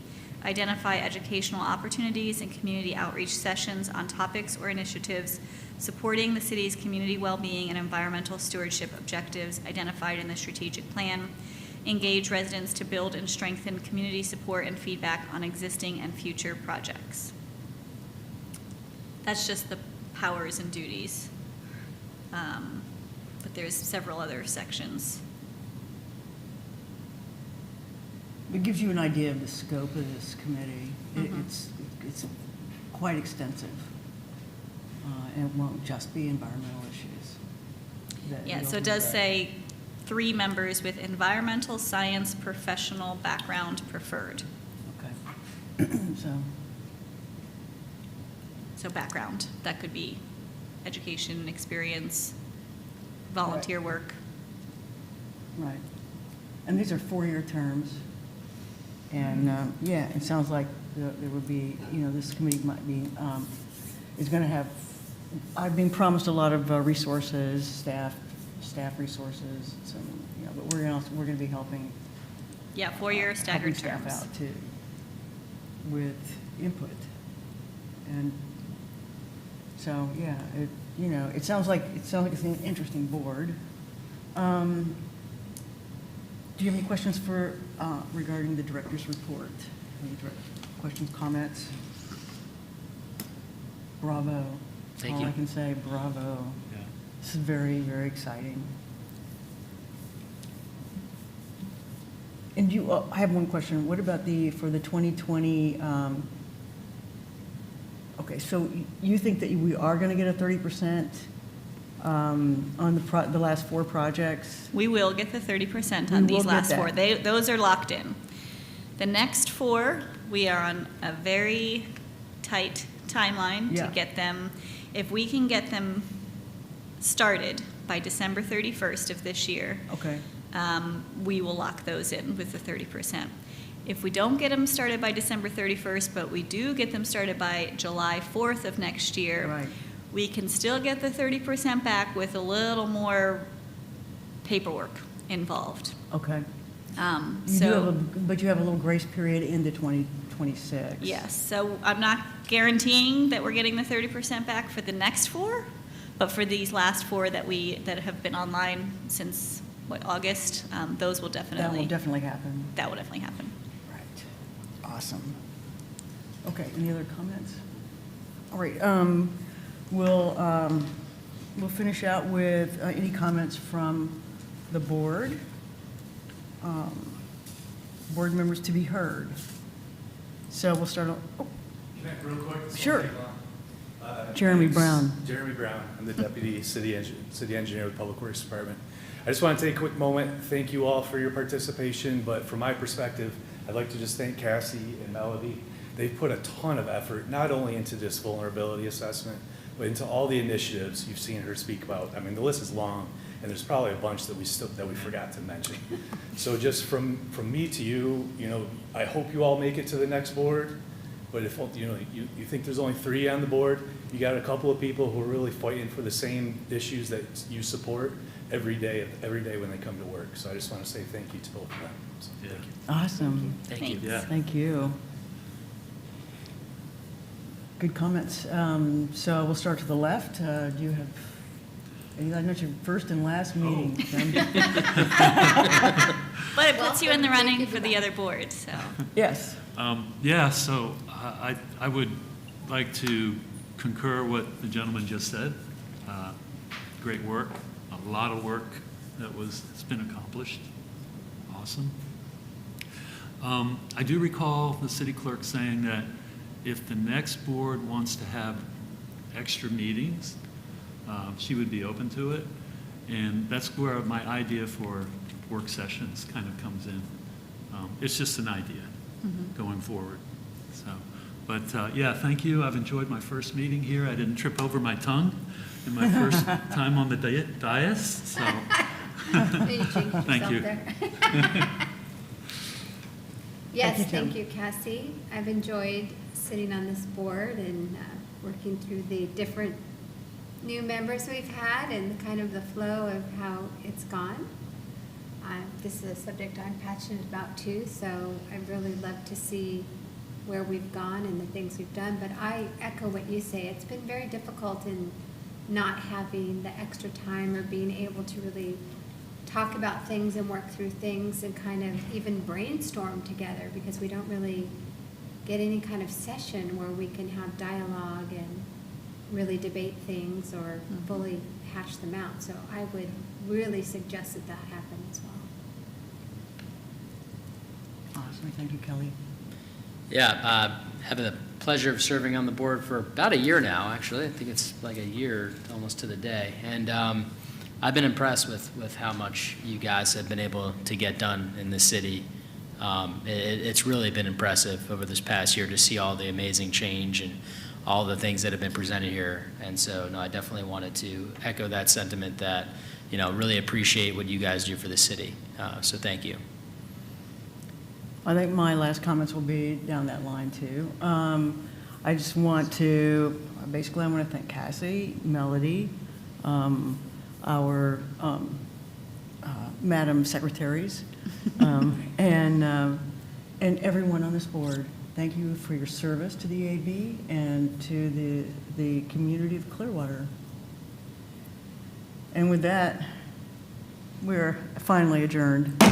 Identify educational opportunities and community outreach sessions on topics or initiatives supporting the city's community well-being and environmental stewardship objectives identified in the strategic plan. Engage residents to build and strengthen community support and feedback on existing and future projects. That's just the powers and duties. But there's several other sections. It gives you an idea of the scope of this committee. Mhm. It's quite extensive. And it won't just be environmental issues. Yeah, so it does say 3 members with environmental science professional background preferred. Okay. So background, that could be education, experience, volunteer work. Right. And these are 4-year terms. And, yeah, it sounds like there would be, this committee might be, is going to have, I've been promised a lot of resources, staff resources, but we're going to be helping. Yeah, 4-year staggered helping terms. staff out too, with input. And so, yeah, it sounds like it's an interesting board. Do you have any questions for, regarding the director's report? Any questions, comments? Bravo. Thank All you. I can say, bravo. Yeah. This is very, very exciting. And I have one question. What about for the 2020, okay, so you think that we are going to get a 30% on the last 4 projects? We will get the 30% We on will these get last that. 4. Those are locked in. The next 4, we are on a very tight timeline Yeah. to get them. If we can get them started by December 31st of this year, Okay, we will lock those in with the 30%. If we don't get them started by December 31st, but we do get them started by July 4th of next year, right. we can still get the 30% back with a little more paperwork involved. Okay. So, But you have a little grace period into 2026. yes, so I'm not guaranteeing that we're getting the 30% back for the next 4, but for these last 4 that have been online since, August, those will definitely. That will definitely happen. That will definitely happen. Right. Awesome. Okay, any other comments? All right, we'll finish out with any comments from the board. Board members to be heard. So we'll start, Can I, real quick? Sure. Jeremy Brown. Jeremy Brown. I'm the Deputy City Engineer with Public Works Department. I just want to take a quick moment, thank you all for your participation, but from my perspective, I'd like to just thank Cassie and Melody. They've put a ton of effort, not only into this vulnerability assessment, but into all the initiatives you've seen her speak about. I mean, the list is long, and there's probably a bunch that we forgot to mention. So just from me to you, I hope you all make it to the next board. But if you think there's only 3 on the board, you got a couple of people who are really fighting for the same issues that you support every day when they come to work. So I just want to say thank you to both of them. So, Yeah. thank you. Awesome. Thank you. Thanks. Yeah. Thank you. Good comments. So we'll start to the left. Do you have, I know it's your first and last meeting. But it puts you in the Welcome. running Thank you for for the that. other board, so. Yes. Yeah, so I would like to concur what the gentleman just said. Great work, a lot of work that's been accomplished. Awesome. I do recall the city clerk saying that if the next board wants to have extra meetings, she would be open to it. And that's where my idea for work sessions kind of comes in. It's just an idea going forward. So, but yeah, thank you. I've enjoyed my first meeting here. I didn't trip over my tongue in my first time on the dais. So, You jinxed Thank you. yourself there. Yes, Thank you, Tim. thank you, Cassie. I've enjoyed sitting on this board and working through the different new members we've had and kind of the flow of how it's gone. This is a subject I'm passionate about too, so I really love to see where we've gone and the things we've done. But I echo what you say. It's been very difficult in not having the extra time or being able to really talk about things and work through things and kind of even brainstorm together, because we don't really get any kind of session where we can have dialogue and really debate things or fully hash them out. So I would really suggest that that happen as well. Awesome. Thank you, Kelly. Yeah, having the pleasure of serving on the board for about a year now, actually. I think it's like a year almost to the day. And I've been impressed with how much you guys have been able to get done in this city. It's really been impressive over this past year to see all the amazing change and all the things that have been presented here. And so, no, I definitely wanted to echo that sentiment that, really appreciate what you guys do for the city. So thank you. I think my last comments will be down that line too. I just want to, basically I want to thank Cassie, Melody, our Madam Secretaries, and everyone on this board. Thank you for your service to the AB and to the community of Clearwater. And with that, we're finally adjourned.